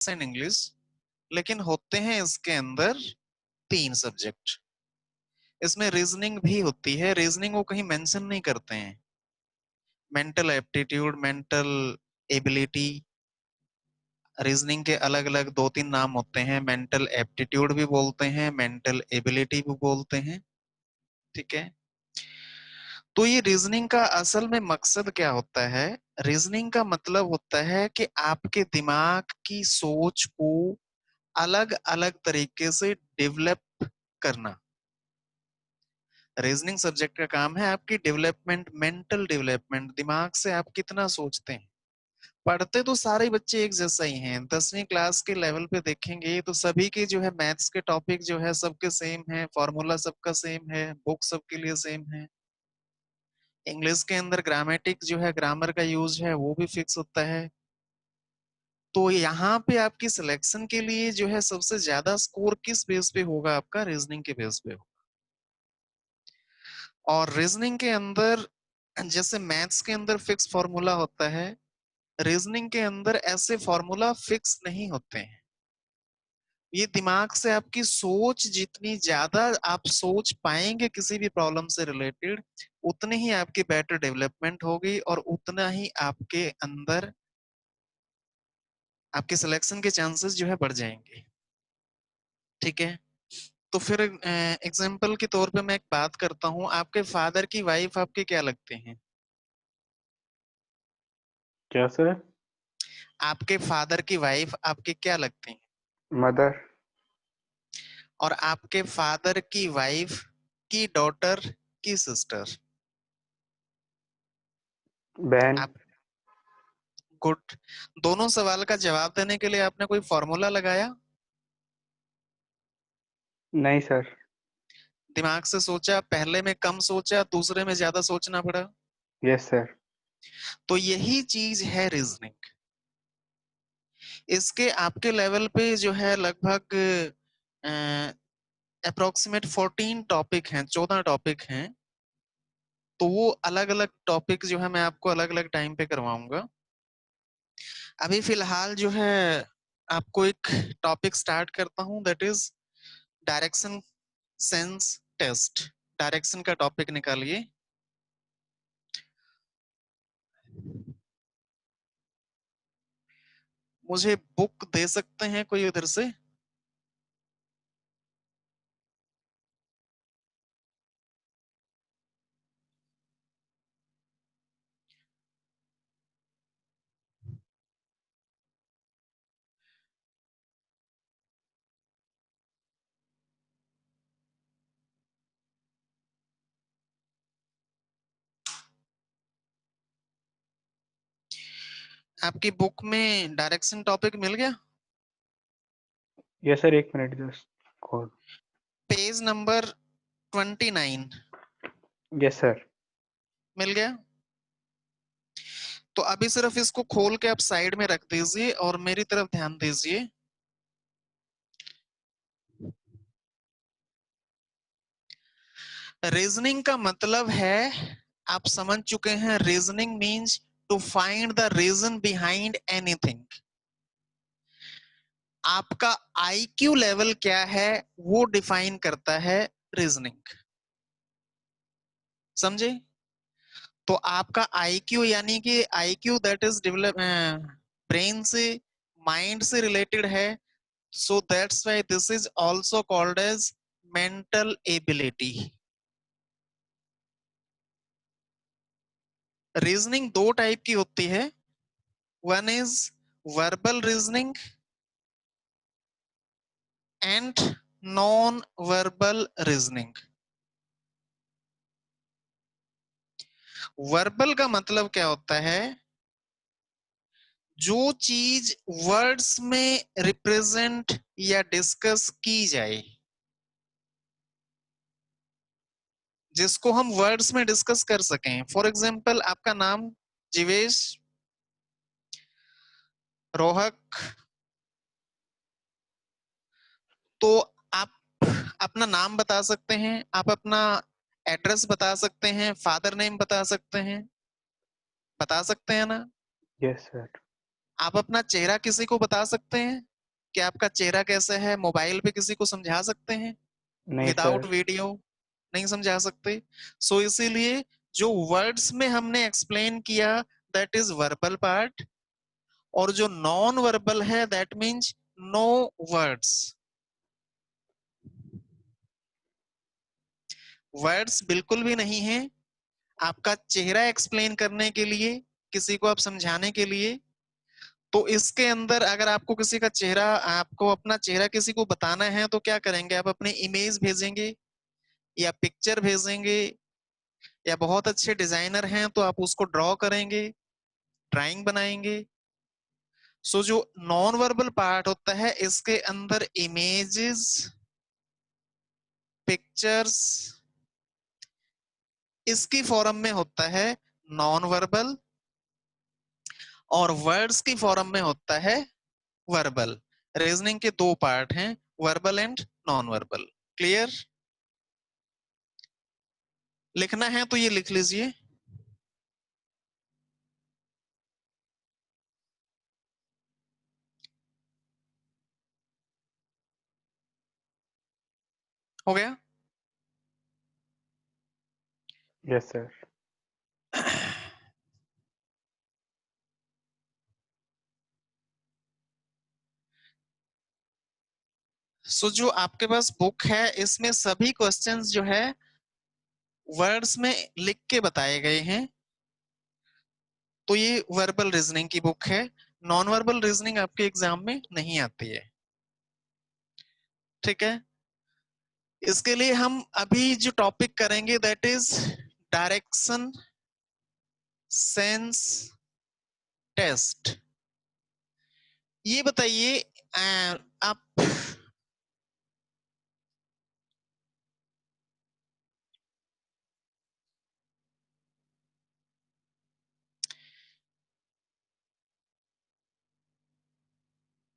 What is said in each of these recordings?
And English, लेकिन होते हैं इसके अंदर 3 सब्जेक्ट। इसमें रीजनिंग भी होती है, रीजनिंग वो कहीं मेंशन नहीं करते हैं। Mental aptitude, mental ability, reasoning के अलग अलग 2-3 नाम होते हैं। मेंटल एप्टीट्यूड भी बोलते हैं, मेंटल एबिलिटी भी बोलते हैं। ठीक है, तो ये रीजनिंग का असल में मकसद क्या होता है? रीजनिंग का मतलब होता है कि आपके दिमाग की सोच को अलग अलग तरीके से डेवलप करना। रीजनिंग सब्जेक्ट का काम है आपकी डेवलपमेंट, मेंटल डेवलपमेंट, दिमाग से आप कितना सोचते हैं। पढ़ते तो सारे बच्चे एक जैसा ही हैं। 10वीं क्लास के लेवल पे देखेंगे तो सभी के जो है मैथ्स के टॉपिक जो है सबके सेम है, फॉर्मूला सबका सेम है, बुक सबके लिए सेम है। इंग्लिश के अंदर ग्रामेटिक जो है, ग्रामर का यूज है, वो भी फिक्स होता है। तो यहाँ पे आपकी सिलेक्शन के लिए जो है सबसे ज्यादा स्कोर किस बेस पे होगा? आपका रीजनिंग के बेस पे होगा। और रीजनिंग के अंदर जैसे मैथ्स के अंदर फिक्स फॉर्मूला होता है, रीजनिंग के अंदर ऐसे फॉर्मूला फिक्स नहीं होते हैं। ये दिमाग से आपकी सोच, जितनी ज्यादा आप सोच पाएंगे किसी भी प्रॉब्लम से रिलेटेड, उतनी ही आपकी बेटर डेवलपमेंट होगी और उतना ही आपके अंदर आपके सिलेक्शन के चांसेस जो है बढ़ जाएंगे। ठीक है, तो फिर एग्जाम्पल के तौर पे मैं एक बात करता हूँ। आपके फादर की वाइफ आपके क्या लगते हैं? क्या सर? आपके फादर की वाइफ आपके क्या लगती हैं? मदर। और आपके फादर की वाइफ की डॉटर की सिस्टर? बहन। आप गुड। दोनों सवाल का जवाब देने के लिए आपने कोई फॉर्मूला लगाया? नहीं सर। दिमाग से सोचा, पहले में कम सोचा, दूसरे में ज्यादा सोचना पड़ा। Yes sir. तो यही चीज है रीजनिंग। इसके आपके लेवल पे जो है लगभग अप्रोक्सीमेट 14 टॉपिक हैं, 14 टॉपिक हैं। तो वो अलग अलग टॉपिक जो है मैं आपको अलग अलग टाइम पे करवाऊंगा। अभी फिलहाल जो है आपको एक टॉपिक स्टार्ट करता हूं, that is direction sense test. Direction का टॉपिक निकालिए। मुझे बुक दे सकते हैं कोई उधर से? आपकी बुक में डायरेक्शन टॉपिक मिल गया? यस सर, एक मिनट जस्ट खोल। Page number 29 yes sir. मिल गया? तो अभी सिर्फ इसको खोल के आप साइड में रख दीजिए और मेरी तरफ ध्यान दीजिए। रीजनिंग का मतलब है, आप समझ चुके हैं, reasoning means to find the reason behind anything. आपका आईक्यू लेवल क्या है वो डिफाइन करता है रीजनिंग। समझे? तो आपका आईक्यू यानी कि IQ that is develop brain से, माइंड से रिलेटेड है। So that's why this is also called as mental ability. Reasoning दो टाइप की होती है। One is verbal reasoning and non verbal reasoning. Verbal का मतलब क्या होता है? जो चीज वर्ड्स में रिप्रेजेंट या डिस्कस की जाए, जिसको हम वर्ड्स में डिस्कस कर सकें। फॉर एग्जाम्पल, आपका नाम जीवेश, रोहक, तो आप अपना नाम बता सकते हैं, आप अपना एड्रेस बता सकते हैं, फादर नेम बता सकते हैं, बता सकते हैं ना? Yes sir. आप अपना चेहरा किसी को बता सकते हैं? कि आपका चेहरा कैसा है मोबाइल पे किसी को समझा सकते हैं नहीं विदाउट सर। वीडियो? नहीं समझा सकते। सो इसीलिए जो वर्ड्स में हमने एक्सप्लेन किया दैट इज वर्बल पार्ट, और जो नॉन वर्बल है that means no words. Words बिल्कुल भी नहीं है आपका चेहरा एक्सप्लेन करने के लिए, किसी को आप समझाने के लिए। तो इसके अंदर अगर आपको किसी का चेहरा, आपको अपना चेहरा किसी को बताना है तो क्या करेंगे, आप अपनी इमेज भेजेंगे या पिक्चर भेजेंगे, या बहुत अच्छे डिजाइनर हैं तो आप उसको ड्रॉ करेंगे, ड्राइंग बनाएंगे। सो जो नॉन वर्बल पार्ट होता है इसके अंदर इमेजेस, पिक्चर्स इसकी फॉर्म में होता है नॉन वर्बल, और वर्ड्स की फॉर्म में होता है वर्बल। रीजनिंग के दो पार्ट हैं, verbal and non verbal. Clear? लिखना है तो ये लिख लीजिए। हो गया? Yes sir. सो जो आपके पास बुक है इसमें सभी क्वेश्चंस जो है वर्ड्स में लिख के बताए गए हैं। तो ये वर्बल रीजनिंग की बुक है, नॉन वर्बल रीजनिंग आपके एग्जाम में नहीं आती है। ठीक है? इसके लिए हम अभी जो टॉपिक करेंगे that is direction sense test. ये बताइए आप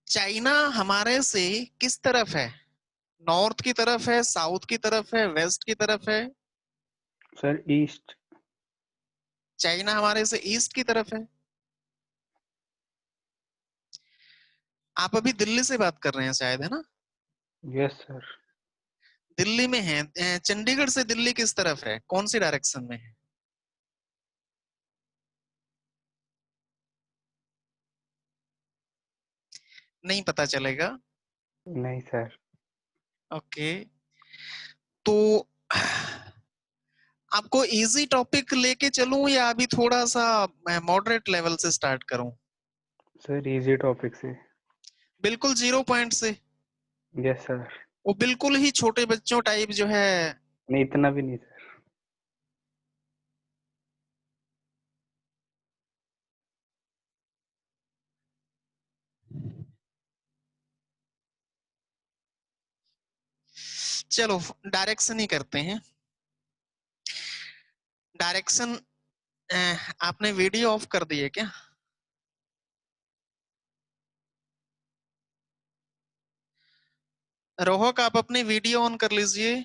चाइना हमारे से किस तरफ है? नॉर्थ की तरफ है, साउथ की तरफ है, वेस्ट की तरफ है? Sir east. चाइना हमारे से ईस्ट की तरफ है। आप अभी दिल्ली से बात कर रहे हैं शायद, है ना? Yes sir. दिल्ली में है। चंडीगढ़ से दिल्ली किस तरफ है, कौन सी डायरेक्शन में है? नहीं पता चलेगा। नहीं सर। ओके। तो आपको इजी टॉपिक लेके चलूं या अभी थोड़ा सा मॉडरेट लेवल से स्टार्ट करूं? सर इजी टॉपिक से। बिल्कुल 0 पॉइंट से? Yes sir. वो बिल्कुल ही छोटे बच्चों टाइप जो है? नहीं इतना भी नहीं सर। चलो डायरेक्शन ही करते हैं। डायरेक्शन, आपने वीडियो ऑफ कर दी है क्या? रोहक आप अपनी वीडियो ऑन कर लीजिए।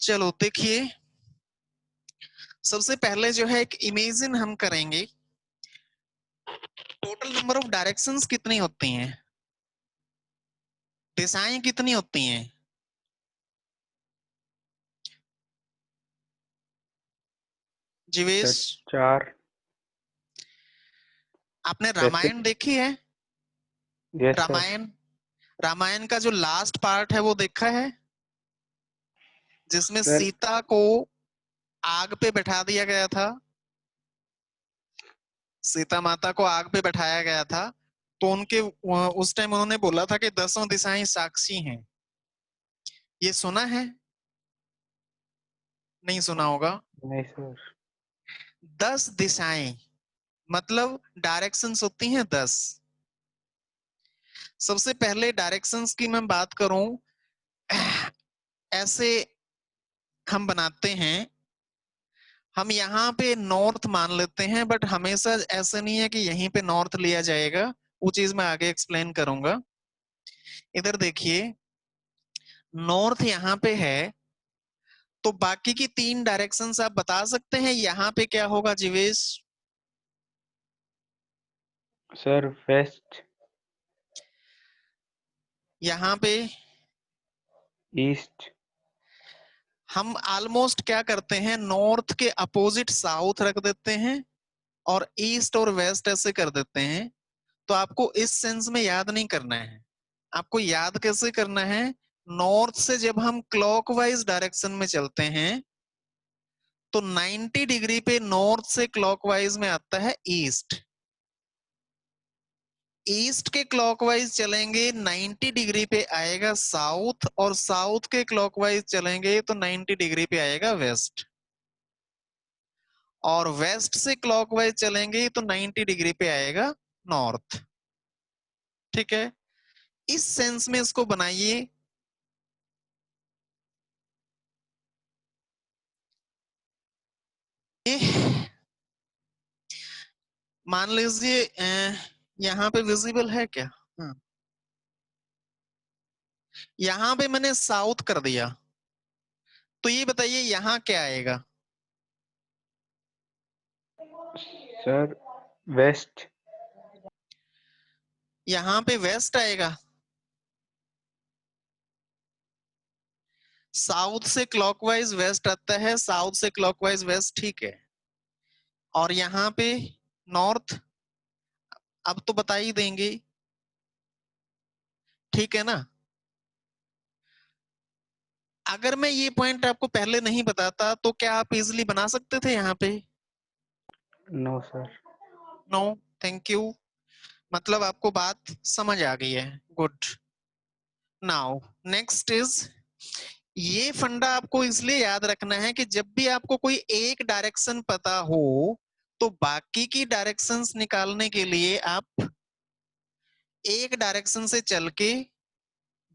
चलो देखिए, सबसे पहले जो है एक इमेजिन हम करेंगे। टोटल नंबर ऑफ डायरेक्शंस कितनी होती हैं, दिशाएं कितनी होती हैं? जीवेश, सर 4। आपने वैसे। रामायण देखी है? Yes sir. रामायण, रामायण का जो लास्ट पार्ट है वो देखा है, जिसमें सर सीता को आग पे बैठा दिया गया था, सीता माता को आग पे बैठाया गया था। तो उनके उस टाइम उन्होंने बोला था कि 10 दिशाएं साक्षी हैं। ये सुना है? नहीं सुना होगा। नहीं सर। 10 दिशाएं मतलब डायरेक्शंस होती हैं 10। सबसे पहले डायरेक्शंस की मैं बात करूं, ऐसे हम बनाते हैं। हम यहाँ पे नॉर्थ मान लेते हैं, बट हमेशा ऐसा नहीं है कि यहीं पे नॉर्थ लिया जाएगा। वो चीज मैं आगे एक्सप्लेन करूंगा। इधर देखिए, नॉर्थ यहाँ पे है, तो बाकी की 3 डायरेक्शंस आप बता सकते हैं यहाँ पे क्या होगा जीवेश? सर वेस्ट, यहाँ पे ईस्ट, हम ऑलमोस्ट क्या करते हैं, नॉर्थ के अपोजिट साउथ रख देते हैं और ईस्ट और वेस्ट ऐसे कर देते हैं। तो आपको इस सेंस में याद नहीं करना है, आपको याद कैसे करना है, नॉर्थ से जब हम क्लॉकवाइज डायरेक्शन में चलते हैं तो 90 डिग्री पे नॉर्थ से क्लॉकवाइज में आता है ईस्ट। ईस्ट के क्लॉकवाइज चलेंगे 90 डिग्री पे आएगा साउथ, और साउथ के क्लॉकवाइज चलेंगे तो 90 डिग्री पे आएगा वेस्ट, और वेस्ट से क्लॉकवाइज चलेंगे तो 90 डिग्री पे आएगा नॉर्थ। ठीक है, इस सेंस में इसको बनाइए। मान लीजिए यहाँ पे विजिबल है क्या? हाँ, यहाँ पे मैंने साउथ कर दिया, तो ये बताइए यहाँ क्या आएगा? सर वेस्ट, यहाँ पे वेस्ट आएगा। साउथ से क्लॉकवाइज वेस्ट आता है, साउथ से क्लॉकवाइज वेस्ट, ठीक है। और यहाँ पे नॉर्थ, अब तो बता ही देंगे, ठीक है ना? अगर मैं ये पॉइंट आपको पहले नहीं बताता तो क्या आप इजिली बना सकते थे यहाँ पे? No sir. No, thank you. मतलब आपको बात समझ आ गई है, गुड। नाउ नेक्स्ट इज, ये फंडा आपको इसलिए याद रखना है कि जब भी आपको कोई एक डायरेक्शन पता हो तो बाकी की डायरेक्शंस निकालने के लिए आप एक डायरेक्शन से चल के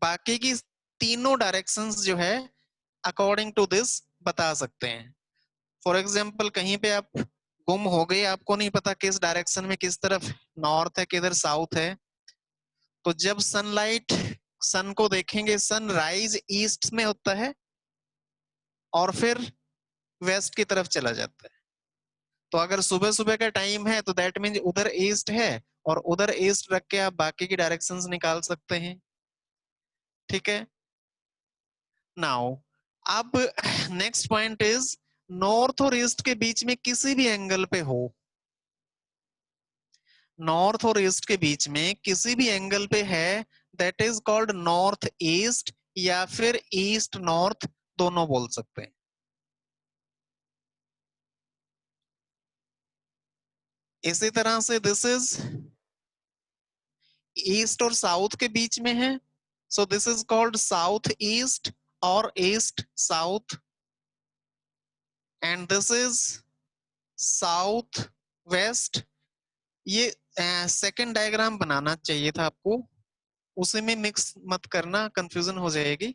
बाकी की तीनों डायरेक्शंस जो है अकॉर्डिंग टू दिस बता सकते हैं। फॉर एग्जाम्पल कहीं पे आप गुम हो गए, आपको नहीं पता किस डायरेक्शन में किस तरफ नॉर्थ है किधर साउथ है, तो जब सनलाइट सन को देखेंगे, सन राइज ईस्ट में होता है और फिर वेस्ट की तरफ चला जाता है। तो अगर सुबह सुबह का टाइम है तो दैट मीन उधर ईस्ट है, और उधर ईस्ट रख के आप बाकी की डायरेक्शंस निकाल सकते हैं। ठीक है, नाउ अब नेक्स्ट पॉइंट इज, नॉर्थ और ईस्ट के बीच में किसी भी एंगल पे हो, नॉर्थ और ईस्ट के बीच में किसी भी एंगल पे है, that is called north east, या फिर ईस्ट नॉर्थ, दोनों बोल सकते हैं। इसी तरह से दिस इज ईस्ट और साउथ के बीच में है, so this is called south east और east south, and this is south west. ये सेकंड डायग्राम बनाना चाहिए था आपको, उसी में मिक्स मत करना, कंफ्यूजन हो जाएगी।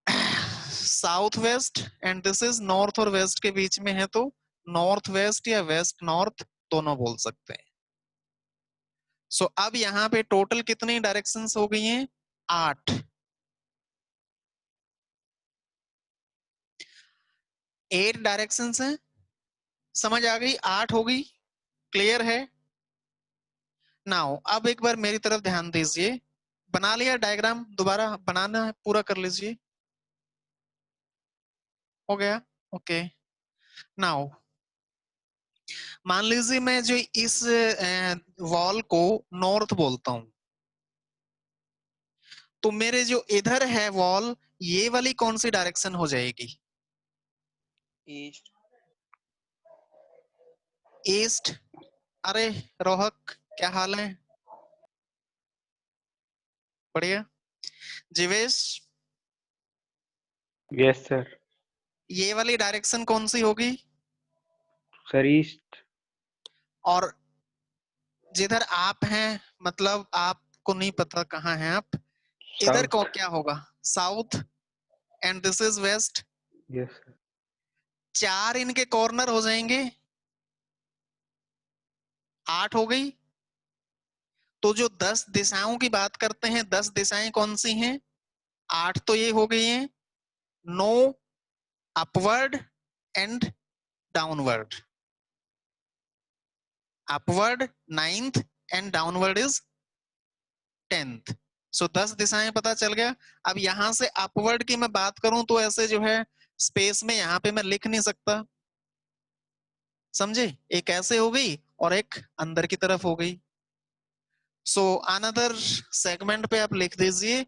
South west, and this is north और वेस्ट के बीच में है, तो नॉर्थ वेस्ट या वेस्ट नॉर्थ दोनों बोल सकते हैं। सो अब यहाँ पे टोटल कितनी डायरेक्शंस हो गई हैं? 8। 8 डायरेक्शंस हैं, समझ आ गई? 8 हो गई, क्लियर है? नाउ अब एक बार मेरी तरफ ध्यान दीजिए, बना लिया डायग्राम? दोबारा बनाना है, पूरा कर लीजिए। हो गया, ओके। नाउ मान लीजिए मैं जो इस वॉल को नॉर्थ बोलता हूं, तो मेरे जो इधर है वॉल, ये वाली कौन सी डायरेक्शन हो जाएगी? ईस्ट। ईस्ट। अरे रोहक, क्या हाल है? बढ़िया। Jeevesh, yes sir. ये वाली डायरेक्शन कौन सी होगी? Sir east. और जिधर आप हैं, मतलब आपको नहीं पता कहाँ हैं आप, इधर को साउथ। क्या होगा? South, and this is west. Yes sir. 4 इनके कॉर्नर हो जाएंगे, 8 हो गई। तो जो 10 दिशाओं की बात करते हैं, 10 दिशाएं कौन सी हैं? 8 तो ये हो गई हैं, 9 upward and downward, upward 9th and downward is 10th। सो 10 दिशाएं पता चल गया। अब यहां से अपवर्ड की मैं बात करूं तो ऐसे जो है स्पेस में यहां पे मैं लिख नहीं सकता, समझे? एक ऐसे हो गई और एक अंदर की तरफ हो गई। सो अनदर सेगमेंट पे आप लिख दीजिए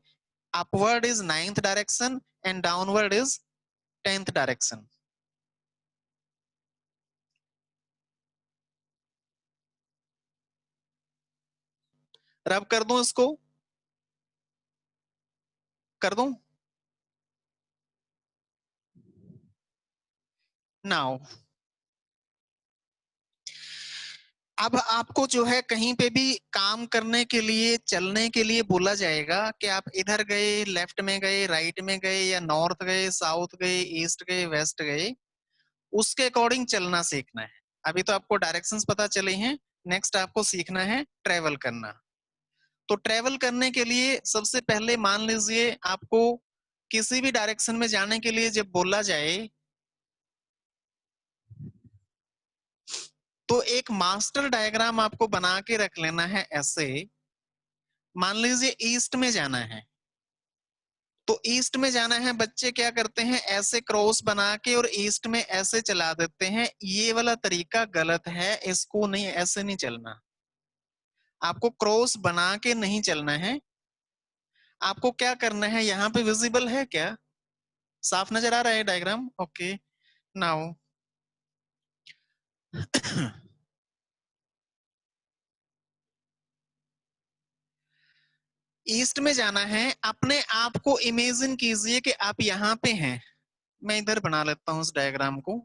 upward is 9th direction and downward is 10th direction. रब कर दूं इसको, कर दूं? नाउ अब आपको जो है कहीं पे भी काम करने के लिए, चलने के लिए बोला जाएगा कि आप इधर गए, लेफ्ट में गए, राइट में गए, या नॉर्थ गए, साउथ गए, ईस्ट गए, वेस्ट गए, उसके अकॉर्डिंग चलना सीखना है। अभी तो आपको डायरेक्शंस पता चले हैं, नेक्स्ट आपको सीखना है ट्रेवल करना। तो ट्रेवल करने के लिए सबसे पहले मान लीजिए आपको किसी भी डायरेक्शन में जाने के लिए जब बोला जाए तो एक मास्टर डायग्राम आपको बना के रख लेना है ऐसे। मान लीजिए ईस्ट में जाना है, तो ईस्ट में जाना है, बच्चे क्या करते हैं ऐसे क्रॉस बना के और ईस्ट में ऐसे चला देते हैं। ये वाला तरीका गलत है, इसको नहीं, ऐसे नहीं चलना। आपको क्रॉस बना के नहीं चलना है। आपको क्या करना है, यहाँ पे विजिबल है क्या? साफ नजर आ रहा है डायग्राम? ओके नाउ ईस्ट में जाना है। अपने आप को इमेजिन कीजिए कि आप यहाँ पे हैं। मैं इधर बना लेता हूँ इस डायग्राम को।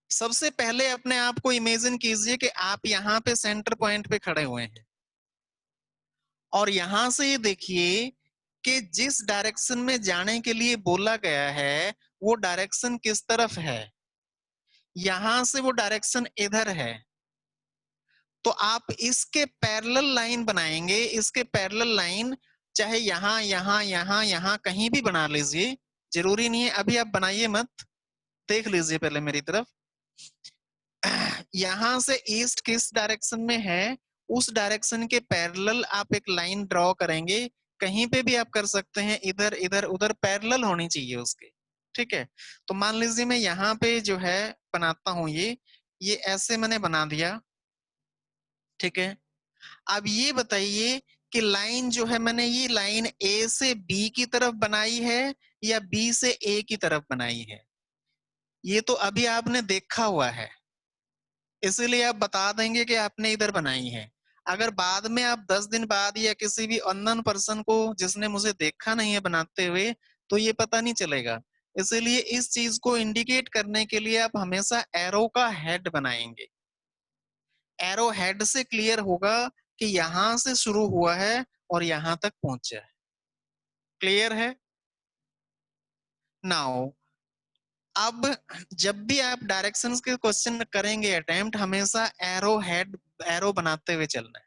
सबसे पहले अपने आप को इमेजिन कीजिए कि आप यहाँ पे सेंटर पॉइंट पे खड़े हुए हैं और यहां से ये देखिए कि जिस डायरेक्शन में जाने के लिए बोला गया है वो डायरेक्शन किस तरफ है। यहां से वो डायरेक्शन इधर है, तो आप इसके पैरेलल लाइन बनाएंगे। इसके पैरेलल लाइन चाहे यहां यहां यहां यहां कहीं भी बना लीजिए, जरूरी नहीं है अभी आप बनाइए मत, देख लीजिए पहले मेरी तरफ। यहां से ईस्ट किस डायरेक्शन में है, उस डायरेक्शन के पैरेलल आप एक लाइन ड्रॉ करेंगे। कहीं पे भी आप कर सकते हैं, इधर इधर उधर, पैरेलल होनी चाहिए उसके। ठीक है, तो मान लीजिए मैं यहाँ पे जो है बनाता हूं, ये ऐसे मैंने बना दिया। ठीक है, अब ये बताइए कि लाइन जो है मैंने ये लाइन ए से बी की तरफ बनाई है या बी से ए की तरफ बनाई है? ये तो अभी आपने देखा हुआ है, इसीलिए आप बता देंगे कि आपने इधर बनाई है। अगर बाद में आप 10 दिन बाद या किसी भी अननोन पर्सन को जिसने मुझे देखा नहीं है बनाते हुए, तो ये पता नहीं चलेगा। इसीलिए इस चीज को इंडिकेट करने के लिए आप हमेशा एरो का हेड बनाएंगे। एरो हेड से क्लियर होगा कि यहां से शुरू हुआ है और यहां तक पहुंचा है। क्लियर है? नाउ अब जब भी आप डायरेक्शंस के क्वेश्चन करेंगे अटेम्प्ट, हमेशा एरो हेड, एरो बनाते हुए चलना है।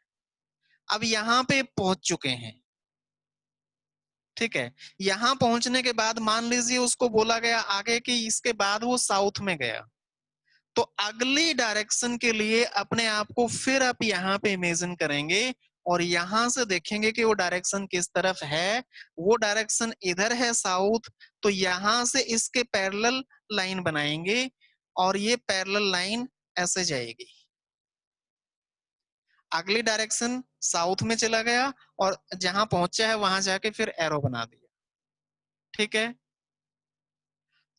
अब यहाँ पे पहुंच चुके हैं। ठीक है, यहां पहुंचने के बाद मान लीजिए उसको बोला गया आगे कि इसके बाद वो साउथ में गया, तो अगली डायरेक्शन के लिए अपने आप को फिर आप यहाँ पे इमेजिन करेंगे और यहां से देखेंगे कि वो डायरेक्शन किस तरफ है। वो डायरेक्शन इधर है साउथ, तो यहां से इसके पैरेलल लाइन बनाएंगे और ये पैरेलल लाइन ऐसे जाएगी। अगली डायरेक्शन साउथ में चला गया और जहां पहुंचा है वहां जाके फिर एरो बना दिया। ठीक है,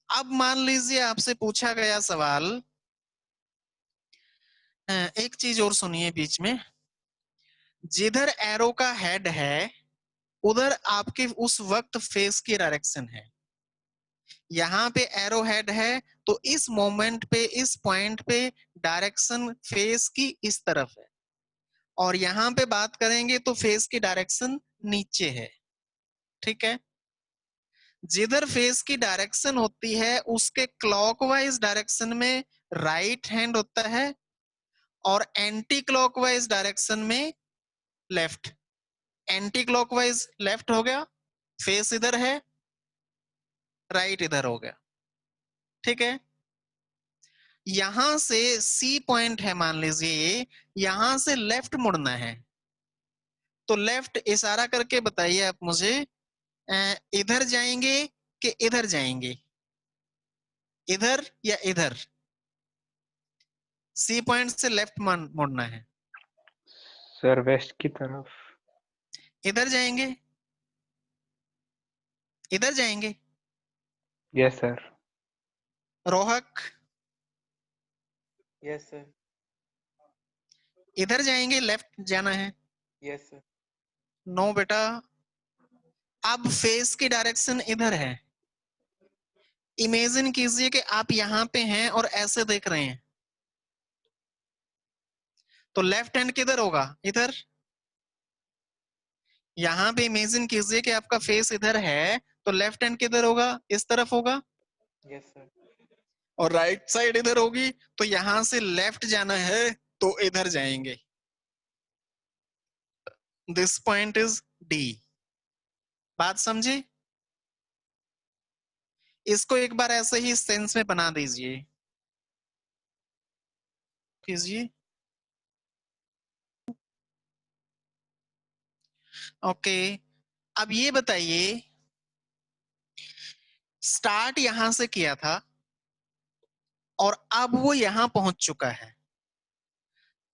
अब मान लीजिए आपसे पूछा गया सवाल, एक चीज और सुनिए बीच में, जिधर एरो का हेड है उधर आपके उस वक्त फेस की डायरेक्शन है। यहाँ पे एरो हेड है तो इस मोमेंट पे, इस पॉइंट पे डायरेक्शन फेस की इस तरफ है, और यहाँ पे बात करेंगे तो फेस की डायरेक्शन नीचे है। ठीक है, जिधर फेस की डायरेक्शन होती है उसके क्लॉकवाइज डायरेक्शन में राइट हैंड होता है और एंटी क्लॉकवाइज डायरेक्शन में लेफ्ट। एंटी क्लॉकवाइज लेफ्ट हो गया, फेस इधर है, राइट इधर हो गया। ठीक है, यहां से सी पॉइंट है मान लीजिए, यहां से लेफ्ट मुड़ना है, तो लेफ्ट इशारा करके बताइए आप मुझे, इधर जाएंगे कि इधर जाएंगे, इधर या इधर? सी पॉइंट से लेफ्ट मुड़ना है, सर वेस्ट की तरफ। इधर जाएंगे, इधर जाएंगे? Yes sir. Rohak Yes, sir. इधर जाएंगे, लेफ्ट जाना है? Yes, sir. नो बेटा, अब फेस की डायरेक्शन इधर है। इमेजिन कीजिए कि आप यहां पे हैं और ऐसे देख रहे हैं, तो लेफ्ट हैंड किधर होगा? इधर। यहां पे इमेजिन कीजिए कि आपका फेस इधर है, तो लेफ्ट हैंड किधर होगा? इस तरफ होगा। Yes, sir. और राइट साइड इधर होगी, तो यहां से लेफ्ट जाना है तो इधर जाएंगे। This point is D. बात समझे? इसको एक बार ऐसे ही सेंस में बना दीजिए, कीजिए। ओके, अब ये बताइए, स्टार्ट यहां से किया था और अब वो यहां पहुंच चुका है,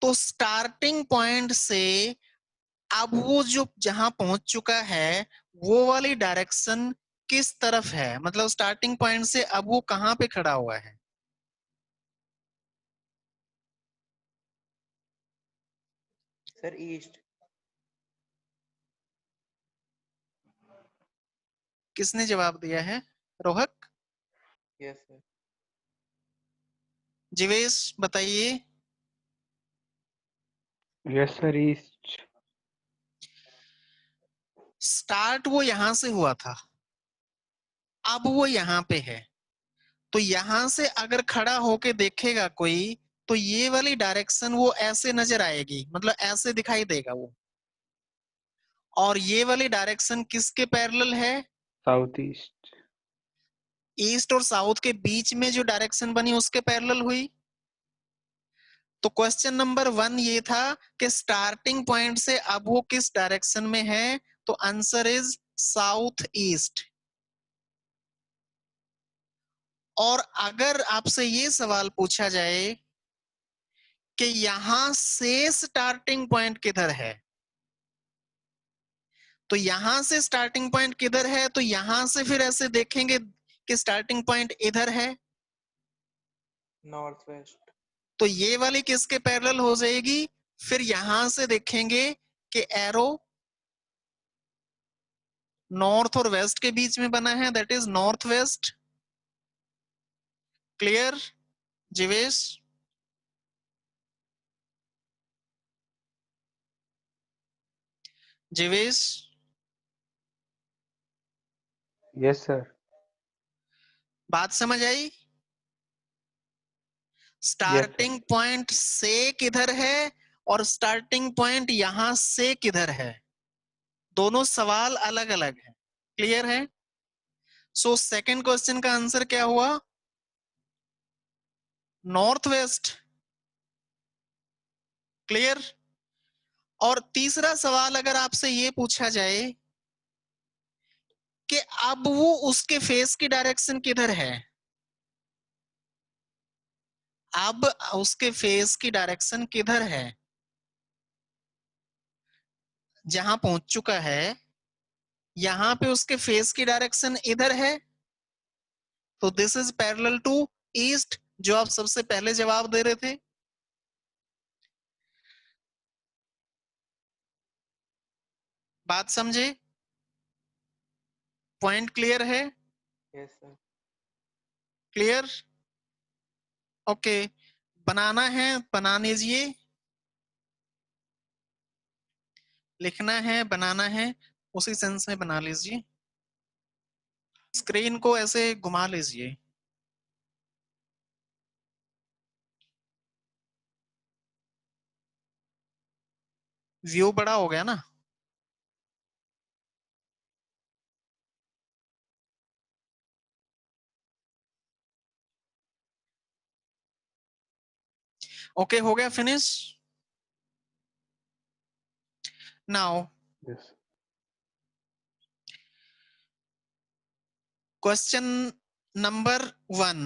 तो स्टार्टिंग पॉइंट से अब वो जो जहां पहुंच चुका है वो वाली डायरेक्शन किस तरफ है? मतलब स्टार्टिंग पॉइंट से अब वो कहां पे खड़ा हुआ है? Sir, east. किसने जवाब दिया है? रोहक? Yes, sir. जीवेश बताइए। Yes sir east. स्टार्ट वो यहां से हुआ था, अब वो यहां पे है, तो यहां से अगर खड़ा होके देखेगा कोई, तो ये वाली डायरेक्शन वो ऐसे नजर आएगी, मतलब ऐसे दिखाई देगा वो। और ये वाली डायरेक्शन किसके पैरेलल है? South east. ईस्ट और साउथ के बीच में जो डायरेक्शन बनी उसके पैरेलल हुई। तो क्वेश्चन नंबर 1 ये था कि स्टार्टिंग पॉइंट से अब वो किस डायरेक्शन में है, तो आंसर इज साउथ ईस्ट। और अगर आपसे ये सवाल पूछा जाए कि यहां से स्टार्टिंग पॉइंट किधर है, तो यहां से स्टार्टिंग पॉइंट किधर है, तो यहां से फिर ऐसे देखेंगे कि स्टार्टिंग पॉइंट इधर है, Northwest. तो ये वाली किसके पैरेलल हो जाएगी? फिर यहां से देखेंगे कि एरो नॉर्थ और वेस्ट के बीच में बना है, that is north west. Clear Jivesh? Jivesh yes sir. बात समझ आई? Yes sir. स्टार्टिंग पॉइंट से किधर है और स्टार्टिंग पॉइंट यहां से किधर है, दोनों सवाल अलग अलग है। क्लियर है? सो सेकंड क्वेश्चन का आंसर क्या हुआ? North west. क्लियर? और तीसरा सवाल अगर आपसे ये पूछा जाए कि अब वो उसके फेस की डायरेक्शन किधर है, अब उसके फेस की डायरेक्शन किधर है, जहां पहुंच चुका है यहां पे उसके फेस की डायरेक्शन इधर है, तो this is parallel to east, जो आप सबसे पहले जवाब दे रहे थे। बात समझे? पॉइंट क्लियर है? Yes, sir. क्लियर? ओके, बनाना है बना लीजिए, लिखना है बनाना है, उसी सेंस में बना लीजिए। स्क्रीन को ऐसे घुमा लीजिए। व्यू बड़ा हो गया ना? ओके, हो गया finish. Now Yes. Question number 1।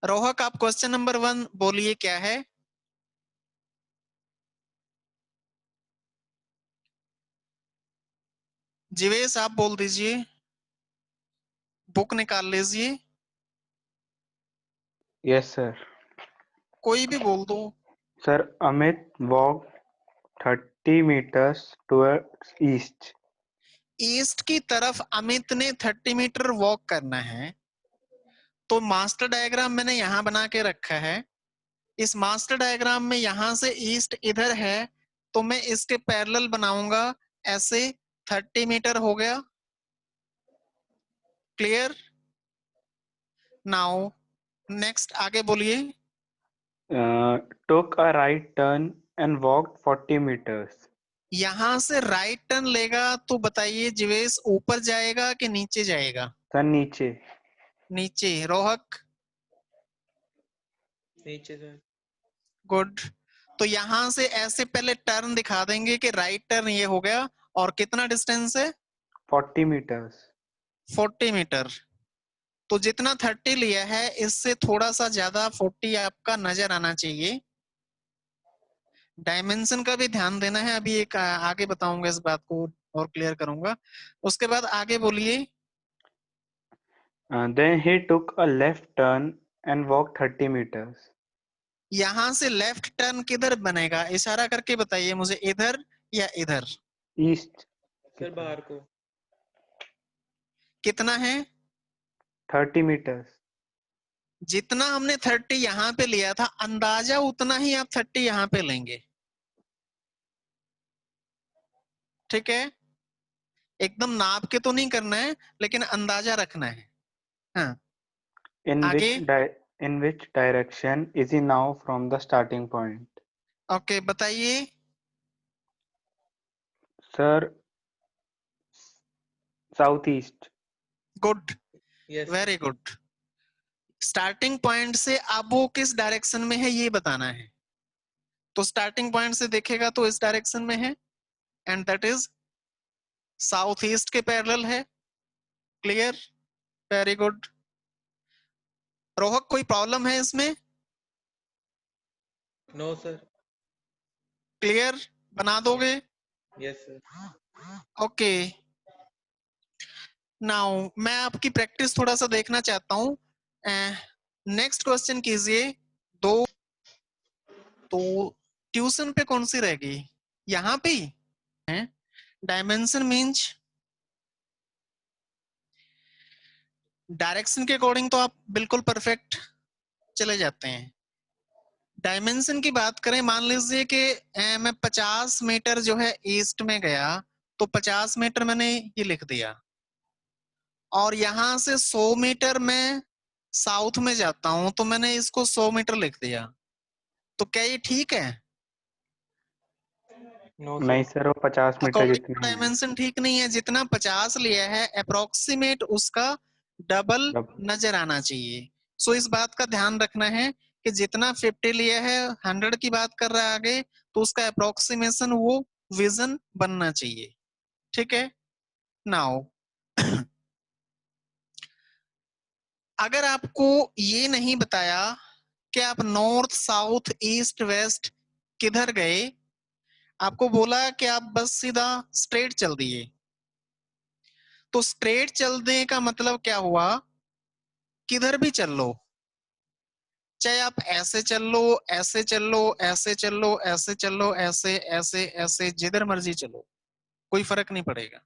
रोहक, आप क्वेश्चन नंबर 1 बोलिए क्या है। जीवेश आप बोल दीजिए, बुक निकाल लीजिए, Yes, sir. कोई भी बोल दो। Sir, Amit walked 30 meters towards east. East की तरफ अमित ने 30 मीटर वॉक करना है। तो मास्टर डायग्राम मैंने यहां बना के रखा है। इस मास्टर डायग्राम में यहां से ईस्ट इधर है, तो मैं इसके पैरेलल बनाऊंगा ऐसे। 30 मीटर हो गया। क्लियर? नाउ नेक्स्ट आगे बोलिए। Took a right turn and walked 40 meters. यहां से राइट टर्न लेगा तो बताइए जीवेश, ऊपर जाएगा कि नीचे जाएगा? Sir, नीचे. नीचे। रोहक? नीचे सर। गुड। तो यहां से ऐसे पहले टर्न दिखा देंगे कि राइट टर्न ये हो गया। और कितना डिस्टेंस है? 40 meters. 40 मीटर। तो जितना 30 लिया है इससे थोड़ा सा ज्यादा 40 आपका नजर आना चाहिए। डायमेंशन का भी ध्यान देना है, अभी एक आगे बताऊंगा इस बात को और क्लियर करूंगा। उसके बाद आगे बोलिए। Then he took a left turn and walked 30 meters. यहां से लेफ्ट टर्न किधर बनेगा? इशारा करके बताइए मुझे, इधर या इधर? East. सर बाहर को। कितना है? 30 meters. जितना हमने 30 यहां पे लिया था, अंदाजा उतना ही आप 30 यहां पे लेंगे। ठीक है? एकदम नाप के तो नहीं करना है, लेकिन अंदाजा रखना है। हाँ, In आगे। which direction is he now from the starting point? Okay, बताइए। Sir, southeast. Good, yes very good. Starting point से अब वो किस डायरेक्शन में है ये बताना है। तो स्टार्टिंग पॉइंट से देखेगा तो इस डायरेक्शन में है, and that is south east के पैरेलल है। क्लियर? Very good. रोहक, कोई प्रॉब्लम है इसमें? No sir. क्लियर? बना दोगे? Yes sir. ओके। नाउ मैं आपकी प्रैक्टिस थोड़ा सा देखना चाहता हूं। नेक्स्ट क्वेश्चन कीजिए। दो तो ट्यूशन पे कौन सी रहेगी? यहाँ पे है। डायमेंशन मीन्स डायरेक्शन के अकॉर्डिंग तो आप बिल्कुल परफेक्ट चले जाते हैं। डायमेंशन की बात करें, मान लीजिए कि मैं 50 मीटर जो है ईस्ट में गया, तो 50 मीटर मैंने ये लिख दिया। और यहां से 100 मीटर मैं साउथ में जाता हूं, तो मैंने इसको 100 मीटर लिख दिया। तो क्या ये ठीक है? नो नहीं सर। सर, वो 50 मीटर अकॉर्डिंग टू जितने हैं. डायमेंशन ठीक नहीं है। जितना 50 लिया है अप्रोक्सीमेट उसका डबल नजर आना चाहिए। सो इस बात का ध्यान रखना है कि जितना 50 लिया है, 100 की बात कर रहा है आगे, तो उसका अप्रोक्सीमेशन वो विजन बनना चाहिए। ठीक है? नाउ अगर आपको ये नहीं बताया कि आप नॉर्थ साउथ ईस्ट वेस्ट किधर गए, आपको बोला कि आप बस सीधा स्ट्रेट चल दिए, तो स्ट्रेट चलने का मतलब क्या हुआ? किधर भी चल लो, चाहे आप ऐसे चल लो, ऐसे चल लो, ऐसे चल लो, ऐसे चल लो, ऐसे ऐसे ऐसे, जिधर मर्जी चलो, कोई फर्क नहीं पड़ेगा।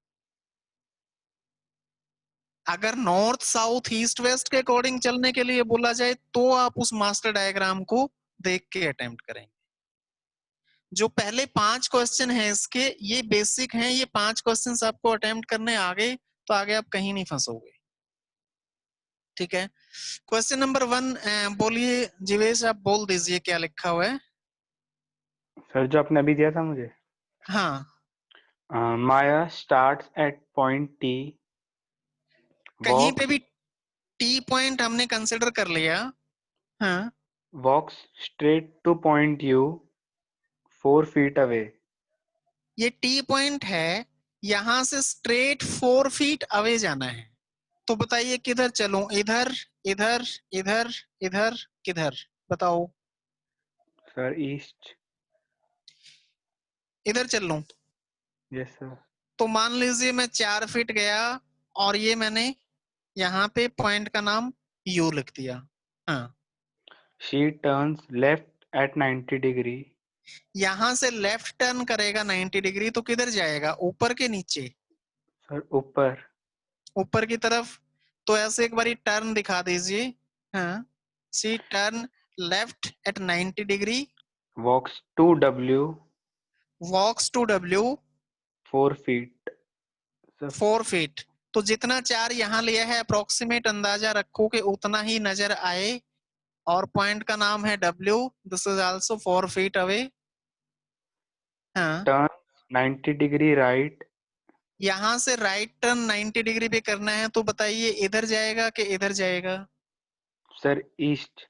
अगर नॉर्थ साउथ ईस्ट वेस्ट के अकॉर्डिंग चलने के लिए बोला जाए, तो आप उस मास्टर डायग्राम को देख के अटेम्प्ट करेंगे। जो पहले 5 क्वेश्चन है इसके, ये बेसिक हैं, ये 5 क्वेश्चंस आपको अटेम्प्ट करने आगे, तो आगे आप कहीं नहीं फंसोगे। ठीक है, क्वेश्चन नंबर 1 बोलिए जीवेश, आप बोल दीजिए क्या लिखा हुआ है। सर जो आपने अभी दिया था मुझे, हाँ, माया स्टार्ट्स एट पॉइंट टी, कहीं पे वॉक्स भी टी पॉइंट हमने कंसिडर कर लिया। हाँ, walks straight to point U 4 feet away. ये टी पॉइंट है, यहां से स्ट्रेट 4 फीट अवे जाना है। तो बताइए किधर चलूं, इधर, इधर, इधर, इधर, किधर, बताओ। Sir east. इधर चल लूं, यस सर। तो मान लीजिए मैं 4 फीट गया और ये मैंने यहाँ पे पॉइंट का नाम यू लिख दिया। हाँ, she turns left at 90 degree. यहां से लेफ्ट टर्न करेगा 90 डिग्री, तो किधर जाएगा, ऊपर के नीचे, सर ऊपर। ऊपर की तरफ। तो ऐसे एक बारी टर्न दिखा दीजिए। हाँ, see turn left at 90 degree, walks to W walks to W 4 feet। Sir 4 feet. तो जितना 4 यहाँ लिया है अप्रोक्सीमेट अंदाजा रखो कि उतना ही नजर आए, और पॉइंट का नाम है W, this is also 4 feet away. हाँ, टर्न 90 डिग्री राइट। यहाँ से राइट टर्न 90 डिग्री पे करना है, तो बताइए इधर जाएगा कि इधर जाएगा। Sir east.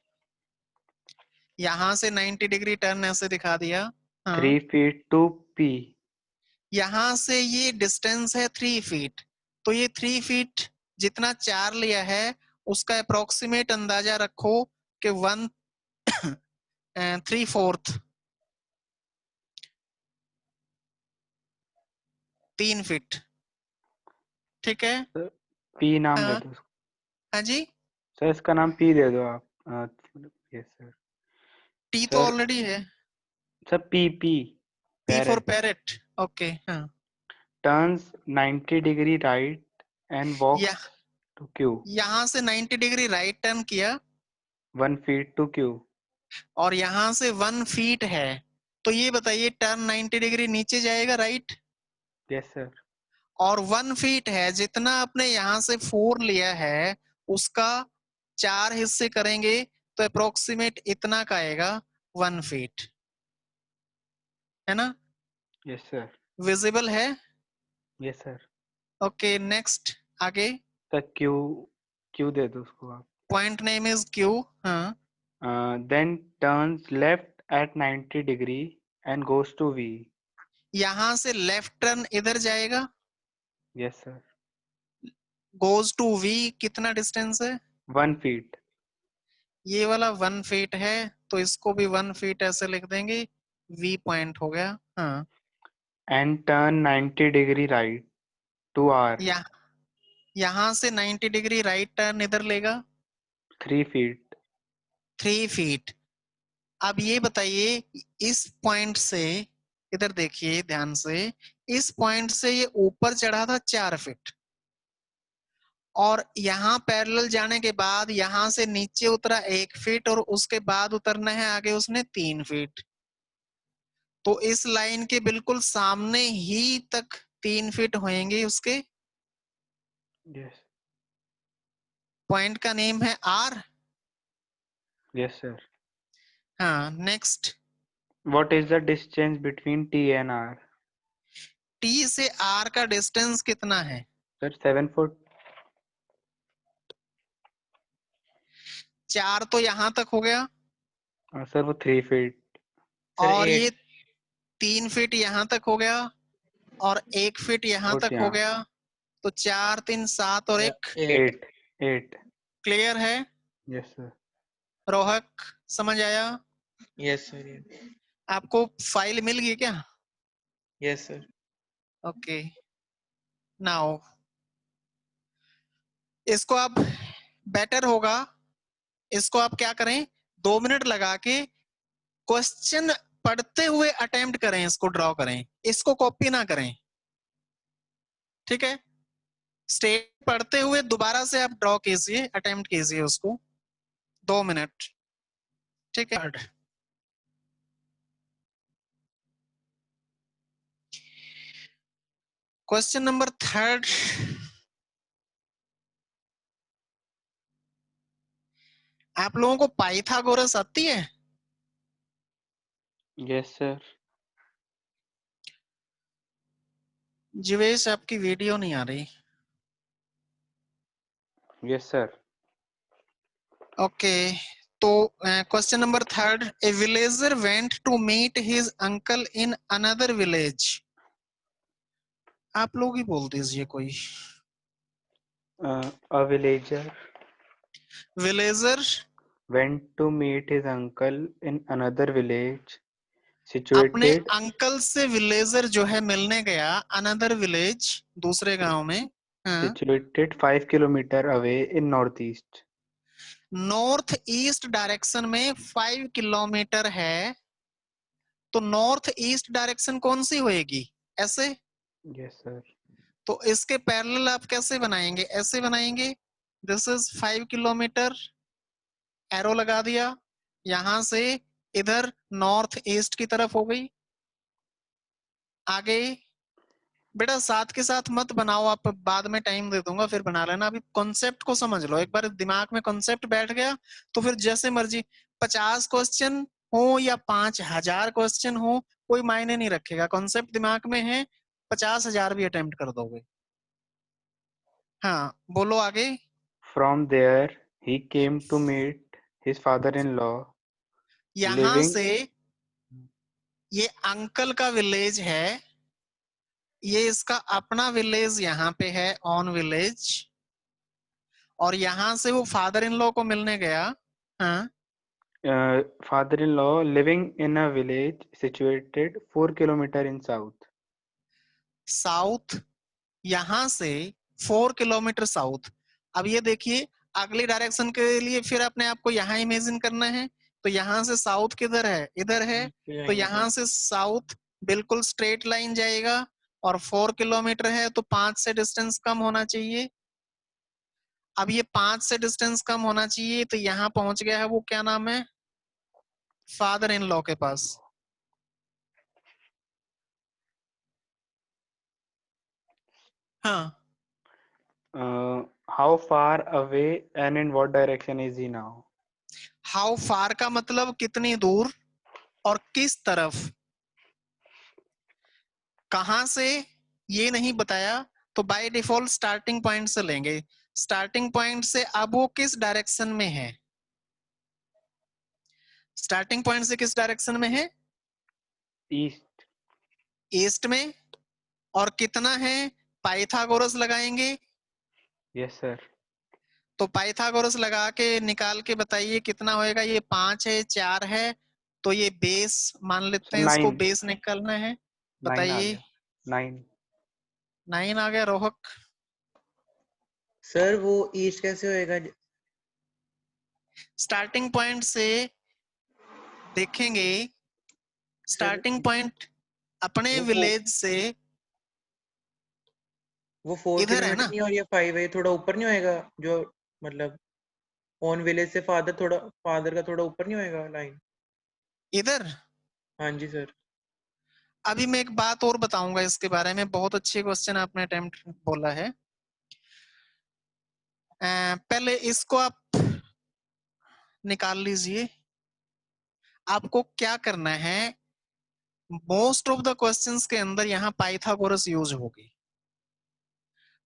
यहाँ से 90 डिग्री टर्न ऐसे दिखा दिया। 3 हाँ, feet टू पी। यहाँ से ये डिस्टेंस है 3 फीट, तो ये 3 फीट जितना 4 लिया है उसका अप्रोक्सीमेट अंदाजा रखो कि 1/3 3 फीट। ठीक है। सर पी नाम दे हाँ, दो उसको। हाँ जी, सर इसका नाम पी दे दो आप। Yes sir. टी तो सर ऑलरेडी है। Sir P P P for parrot. Parrot. Okay. हाँ, टर्न्स 90 डिग्री राइट एंड या वॉक्स टू क्यू यहाँ से 90 डिग्री राइट टर्न किया 1 feet टू क्यू। और यहाँ से 1 फीट है, तो ये बताइए टर्न 90 डिग्री नीचे जाएगा राइट, यस सर। और 1 फीट है, जितना आपने यहाँ से 4 लिया है उसका 4 हिस्से करेंगे तो अप्रोक्सीमेट इतना का आएगा 1 फीट, है ना, यस सर। विजिबल है। Yes sir. ओके, नेक्स्ट आगे। सर क्यू क्यू दे दो उसको आप। Point name is Q. हाँ, then turns left at 90 degree and goes to V. यहाँ से लेफ्ट टर्न इधर जाएगा, yes sir. Goes to V कितना डिस्टेंस है, 1 feet। ये वाला 1 फीट है, तो इसको भी 1 फीट ऐसे लिख देंगे, वी पॉइंट हो गया। हाँ, and turn 90 degree right to R या यहाँ से 90 डिग्री राइट टर्न इधर लेगा 3 feet। 3 फीट। अब ये बताइए इस पॉइंट से, इधर देखिए ध्यान से, इस पॉइंट से ये ऊपर चढ़ा था 4 फीट, और यहाँ पैरेलल जाने के बाद यहाँ से नीचे उतरा 1 फीट, और उसके बाद उतरना है आगे उसने 3 फीट। तो इस लाइन के बिल्कुल सामने ही तक 3 फीट होंगे उसके। यस। पॉइंट का नेम है आर। Yes sir. हाँ, next. What is the distance between T and R? T से आर का डिस्टेंस कितना है, सर 7 foot। 4 तो यहां तक हो गया, सर वो 3 feet। सर और ये 8। 3 फीट यहां तक हो गया, और 1 फीट यहां फुट तक हो यहाँ। गया, तो 4 3 7 और सर 1। 8। 8 8। क्लियर है यस सर। रोहक, समझ आया? Yes sir. आपको फाइल मिल गई क्या? Yes sir. ओके, नाउ इसको आप, बेटर होगा इसको आप क्या करें, 2 मिनट लगा के क्वेश्चन पढ़ते हुए अटेम्प्ट करें, इसको ड्रॉ करें, इसको कॉपी ना करें। ठीक है, स्टेट पढ़ते हुए दोबारा से आप ड्रॉ कीजिए, अटेम्प्ट कीजिए उसको, 2 मिनट। ठीक है। क्वेश्चन नंबर 3, आप लोगों को पाइथागोरस आती है? Yes, sir. जीवेश, आपकी वीडियो नहीं आ रही। Yes, sir. ओके, तो question number 3, a villager went to meet his uncle in another village. आप लोग ही बोल दीजिए कोई। A villager villager went to meet his uncle in another village अपने situated अंकल से विलेजर जो है मिलने गया अनदर विलेज, दूसरे गांव में। हाँ, 5 kilometer away in northeast. North east direction में 5 किलोमीटर है, तो नॉर्थ ईस्ट डायरेक्शन कौन सी होएगी? ऐसे। Yes, sir. तो इसके पैरेलल आप कैसे बनाएंगे? ऐसे बनाएंगे, दिस इज 5 किलोमीटर, एरो लगा दिया, यहां से इधर नॉर्थ ईस्ट की तरफ हो गई। आगे बेटा साथ के साथ मत बनाओ, आप बाद में टाइम दे दूंगा फिर बना लेना, अभी कॉन्सेप्ट को समझ लो। एक बार दिमाग में कॉन्सेप्ट बैठ गया तो फिर जैसे मर्जी 50 क्वेश्चन हो या 5000 क्वेश्चन हो, कोई मायने नहीं रखेगा। कॉन्सेप्ट दिमाग में है, 50,000 भी अटेम्प्ट कर दोगे। हाँ, बोलो आगे। From there, he came to meet his father-in-law यहां living. से ये अंकल का विलेज है, ये इसका अपना विलेज यहाँ पे है, ऑन विलेज, और यहां से वो फादर इन लॉ को मिलने गया। हाँ, Father-in-law living in a village situated 4 kilometer in south. South, यहां से 4 किलोमीटर साउथ। अब ये देखिए, अगली डायरेक्शन के लिए फिर अपने आप को यहाँ इमेजिन करना है, तो यहाँ से साउथ किधर है? इधर है, फिर तो जाएंगे यहाँ से साउथ बिल्कुल स्ट्रेट लाइन जाएगा, और 4 किलोमीटर है तो 5 से डिस्टेंस कम होना चाहिए। अब ये 5 से डिस्टेंस कम होना चाहिए, तो यहाँ पहुंच गया है वो, क्या नाम है, फादर इन लॉ के पास। हाँ, How far away and in what direction is he now? How far का मतलब कितनी दूर और किस तरफ, कहां से ये नहीं बताया, तो बाय डिफॉल्ट स्टार्टिंग पॉइंट से लेंगे। स्टार्टिंग पॉइंट से अब वो किस डायरेक्शन में है? स्टार्टिंग पॉइंट से किस डायरेक्शन में है? East. ईस्ट में। और कितना है? पाइथागोरस लगाएंगे, Yes, sir. तो पाइथागोरस लगा के निकाल के बताइए कितना होएगा। ये 5 है, 4 है, तो ये बेस मान लेते So हैं, इसको 9. बेस निकालना है। 9 आ बताइए। गया. 9. 9 आ गया रोहक। सर वो ईस्ट कैसे होएगा? स्टार्टिंग पॉइंट से देखेंगे, सर स्टार्टिंग पॉइंट अपने वो विलेज से वो 4 इधर है किलोमीटर ना, नहीं और ये 5 है, थोड़ा ऊपर नहीं होएगा? जो मतलब ऑन विलेज से फादर का थोड़ा ऊपर नहीं होएगा लाइन? इधर। हाँ जी सर। अभी मैं एक बात और बताऊंगा इसके बारे में, बहुत अच्छे क्वेश्चन आपने अटेम्प्ट बोला है। पहले इसको आप निकाल लीजिए। आपको क्या करना है, मोस्ट ऑफ द क्वेश्चंस के अंदर यहाँ पाइथागोरस यूज होगी।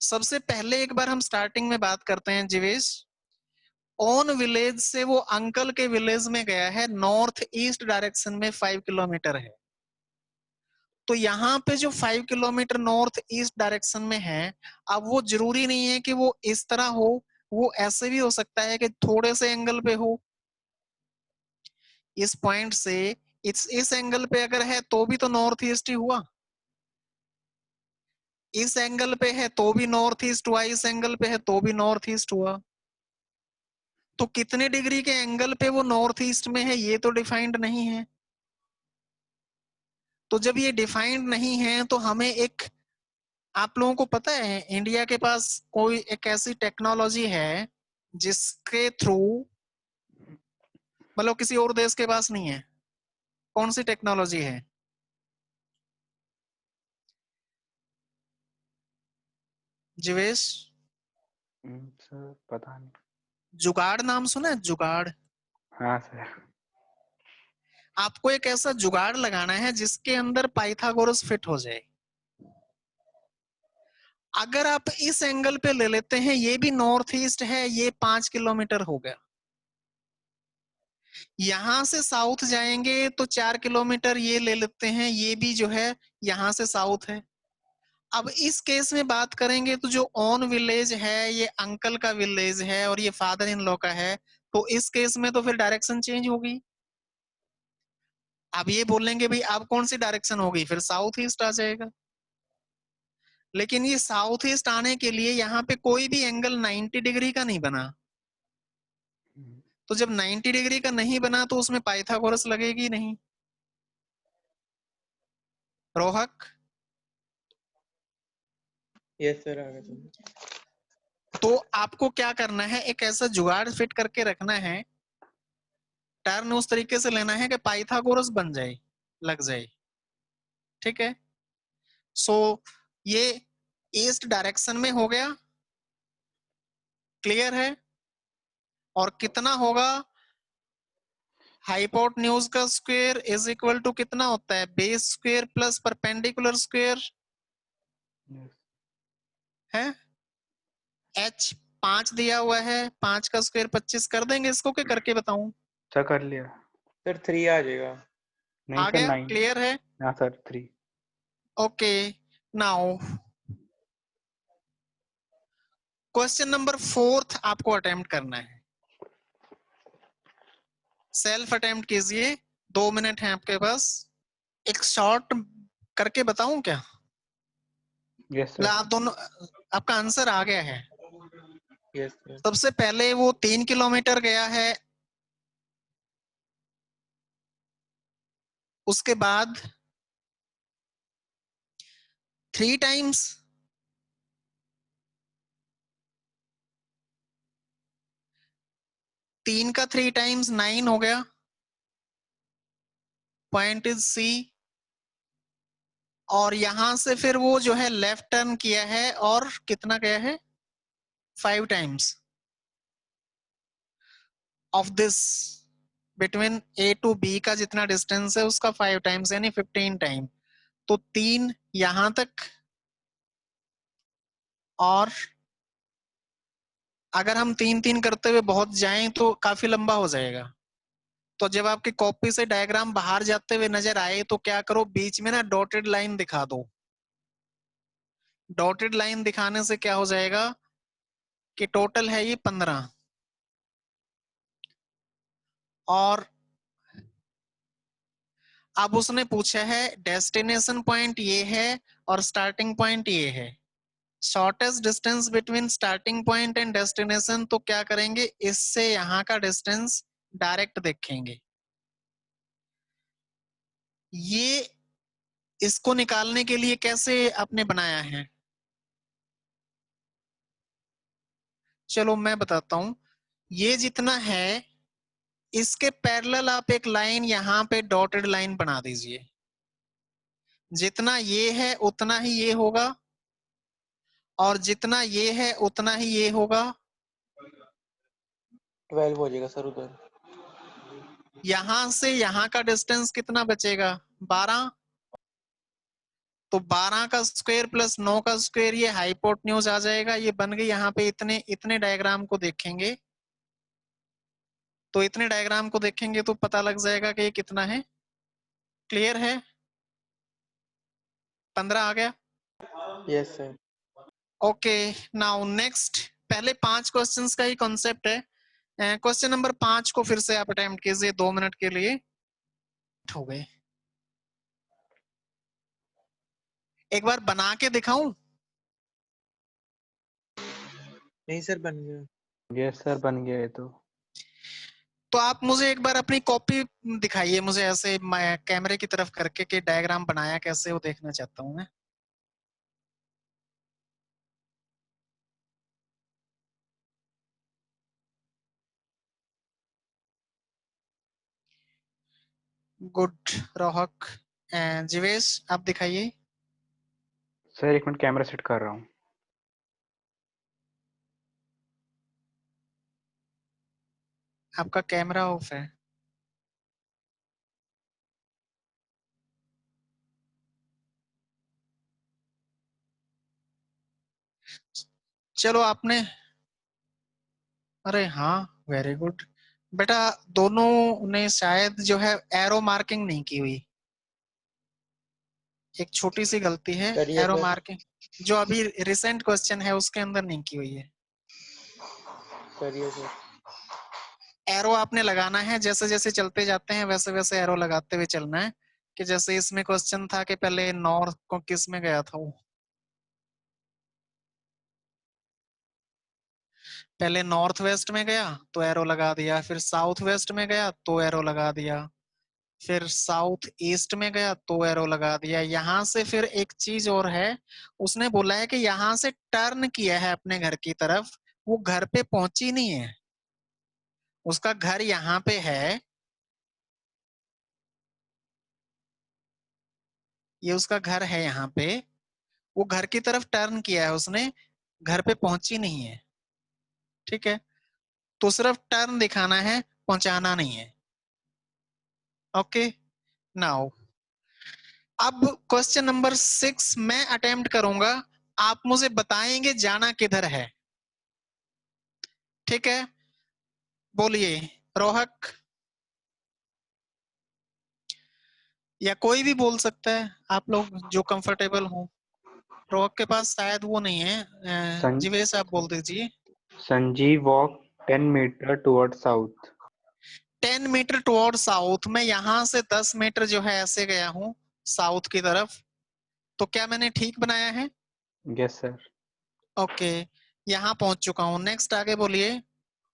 सबसे पहले एक बार हम स्टार्टिंग में बात करते हैं जीवेश। ऑन विलेज से वो अंकल के विलेज में गया है, नॉर्थ ईस्ट डायरेक्शन में 5 किलोमीटर है। तो यहाँ पे जो 5 किलोमीटर नॉर्थ ईस्ट डायरेक्शन में है, अब वो जरूरी नहीं है कि वो इस तरह हो, वो ऐसे भी हो सकता है कि थोड़े से एंगल पे हो। इस पॉइंट से इस एंगल पे अगर है तो भी तो नॉर्थ ईस्ट ही हुआ, इस एंगल पे है तो भी नॉर्थ ईस्ट हुआ, इस एंगल पे है तो भी नॉर्थ ईस्ट हुआ। तो कितने डिग्री के एंगल पे वो नॉर्थ ईस्ट में है ये तो डिफाइंड नहीं है। तो जब ये डिफाइंड नहीं है तो हमें एक, आप लोगों को पता है इंडिया के पास कोई एक ऐसी टेक्नोलॉजी है जिसके थ्रू, मतलब किसी और देश के पास नहीं है, कौन सी टेक्नोलॉजी है? जीवेश, सर पता नहीं। जुगाड़ नाम सुना है? जुगाड़। हाँ सर। आपको एक ऐसा जुगाड़ लगाना है जिसके अंदर पाइथागोरस फिट हो जाए। अगर आप इस एंगल पे ले लेते हैं, ये भी नॉर्थ ईस्ट है, ये 5 किलोमीटर हो गया। यहां से साउथ जाएंगे तो 4 किलोमीटर, ये ले लेते हैं, ये भी जो है यहां से साउथ है। अब इस केस में बात करेंगे तो जो ऑन विलेज है ये अंकल का विलेज है और ये फादर इन लॉ का है, तो इस केस में तो फिर डायरेक्शन चेंज होगी। अब ये बोलेंगे भाई अब कौन सी डायरेक्शन होगी, फिर साउथ ईस्ट आ जाएगा। लेकिन ये साउथ ईस्ट आने के लिए यहाँ पे कोई भी एंगल 90 डिग्री का नहीं बना। तो जब 90 डिग्री का नहीं बना तो उसमें पाइथागोरस लगेगी नहीं। रोहक, यस सर, आ गया समझ। तो आपको क्या करना है, एक ऐसा जुगाड़ फिट करके रखना है, टर्न उस तरीके से लेना है कि पाइथागोरस बन जाए, लग जाए। ठीक है। सो ये ईस्ट डायरेक्शन में हो गया, क्लियर है। और कितना होगा, हाइपोटेन्यूज का स्क्वायर इज इक्वल टू कितना होता है, base square plus perpendicular square है। h 5 दिया हुआ है, 5 का स्क्वायर 25 कर देंगे इसको, क्या करके बताऊं? सर कर लिया। सर 3 आ जाएगा। नहीं आ सर गया, 9। क्लियर है। हाँ sir 3। Okay, now question number 4 आपको अटेम्प्ट करना है। सेल्फ अटेम्प्ट कीजिए, 2 मिनट है आपके पास। एक शॉर्ट करके बताऊं क्या? यस मतलब सर। आप दोनों, आपका आंसर आ गया है। Yes sir. सबसे पहले वो 3 किलोमीटर गया है, उसके बाद 3 टाइम्स, तीन का 3 टाइम्स 9 हो गया, पॉइंट इज सी। और यहां से फिर वो जो है लेफ्ट टर्न किया है और कितना गया है, 5 times of this, between A to B का जितना डिस्टेंस है उसका 5 टाइम्स, यानी 15 टाइम। तो 3 यहां तक, और अगर हम 3-3 करते हुए बहुत जाएं तो काफी लंबा हो जाएगा। तो जब आपकी कॉपी से डायग्राम बाहर जाते हुए नजर आए तो क्या करो, बीच में ना डॉटेड लाइन दिखा दो। डॉटेड लाइन दिखाने से क्या हो जाएगा कि टोटल है ये 15। और अब उसने पूछा है डेस्टिनेशन पॉइंट ये है और स्टार्टिंग पॉइंट ये है, shortest distance between starting point and destination. तो क्या करेंगे, इससे यहाँ का डिस्टेंस डायरेक्ट देखेंगे। ये इसको निकालने के लिए कैसे आपने बनाया है, चलो मैं बताता हूं। ये जितना है इसके पैरेलल आप एक लाइन यहाँ पे डॉटेड लाइन बना दीजिए। जितना ये है उतना ही ये होगा, और जितना ये है उतना ही ये होगा। 12 हो जाएगा सर उधर। यहां से यहां का डिस्टेंस कितना बचेगा, 12। तो 12 का स्क्वायर प्लस 9 का स्क्वायर, ये हाइपोटेन्यूज आ जाएगा। ये बन गई, यहाँ पे इतने इतने डायग्राम को देखेंगे तो इतने डायग्राम को देखेंगे तो पता लग जाएगा कि ये कितना है। क्लियर है, 15 आ गया। Yes sir. Okay, now next, पहले 5 क्वेश्चंस का ही कॉन्सेप्ट है। क्वेश्चन नंबर 5 को फिर से आप अटेम्प्ट कीजिए 2 मिनट के लिए। हो गए, एक बार बना के दिखाऊं? नहीं सर, बन गया। यस सर बन गया है तो। तो आप मुझे एक बार अपनी कॉपी दिखाइए, मुझे ऐसे कैमरे की तरफ करके कि डायग्राम बनाया कैसे, वो देखना चाहता हूं मैं। गुड, रोहक एंड जीवेश आप दिखाइए। सर 1 मिनट कैमरा सेट कर रहा हूँ। आपका कैमरा ऑफ है। चलो आपने, अरे हाँ वेरी गुड बेटा, दोनों ने शायद जो है एरो मार्किंग नहीं की हुई, एक छोटी सी गलती है। करिए एरो सर। मार्किंग जो अभी रिसेंट क्वेश्चन है उसके अंदर नहीं की हुई है। करिए सर। एरो आपने लगाना है, जैसे जैसे चलते जाते हैं वैसे वैसे एरो लगाते हुए चलना है। कि जैसे इसमें क्वेश्चन था कि पहले नॉर्थ को किस में गया था वो, पहले नॉर्थ वेस्ट में गया तो एरो लगा दिया, फिर साउथ वेस्ट में गया तो एरो लगा दिया, फिर साउथ ईस्ट में गया तो एरो लगा दिया। यहां से फिर एक चीज और है, उसने बोला है कि यहां से टर्न किया है अपने घर की तरफ, वो घर पे पहुंची नहीं है, उसका घर यहाँ पे है, ये उसका घर है यहाँ पे, वो घर की तरफ टर्न किया है उसने, घर पे पहुंची नहीं है। ठीक है, तो सिर्फ टर्न दिखाना है, पहुंचाना नहीं है। ओके नाउ, अब क्वेश्चन नंबर 6 मैं अटेम्प्ट करूंगा, आप मुझे बताएंगे जाना किधर है। ठीक है, बोलिए रोहक, या कोई भी बोल सकता है, आप लोग जो कंफर्टेबल हो। रोहक के पास शायद वो नहीं है, जीवेश आप बोल दीजिए। Sanjeev walked 10 meters towards south. 10 metre toward south, मैं यहां से 10 मीटर जो है ऐसे गया हूं साउथ की तरफ, तो क्या मैंने ठीक बनाया है? Yes, sir. ओके, यहाँ पहुंच चुका हूँ। नेक्स्ट आगे बोलिए।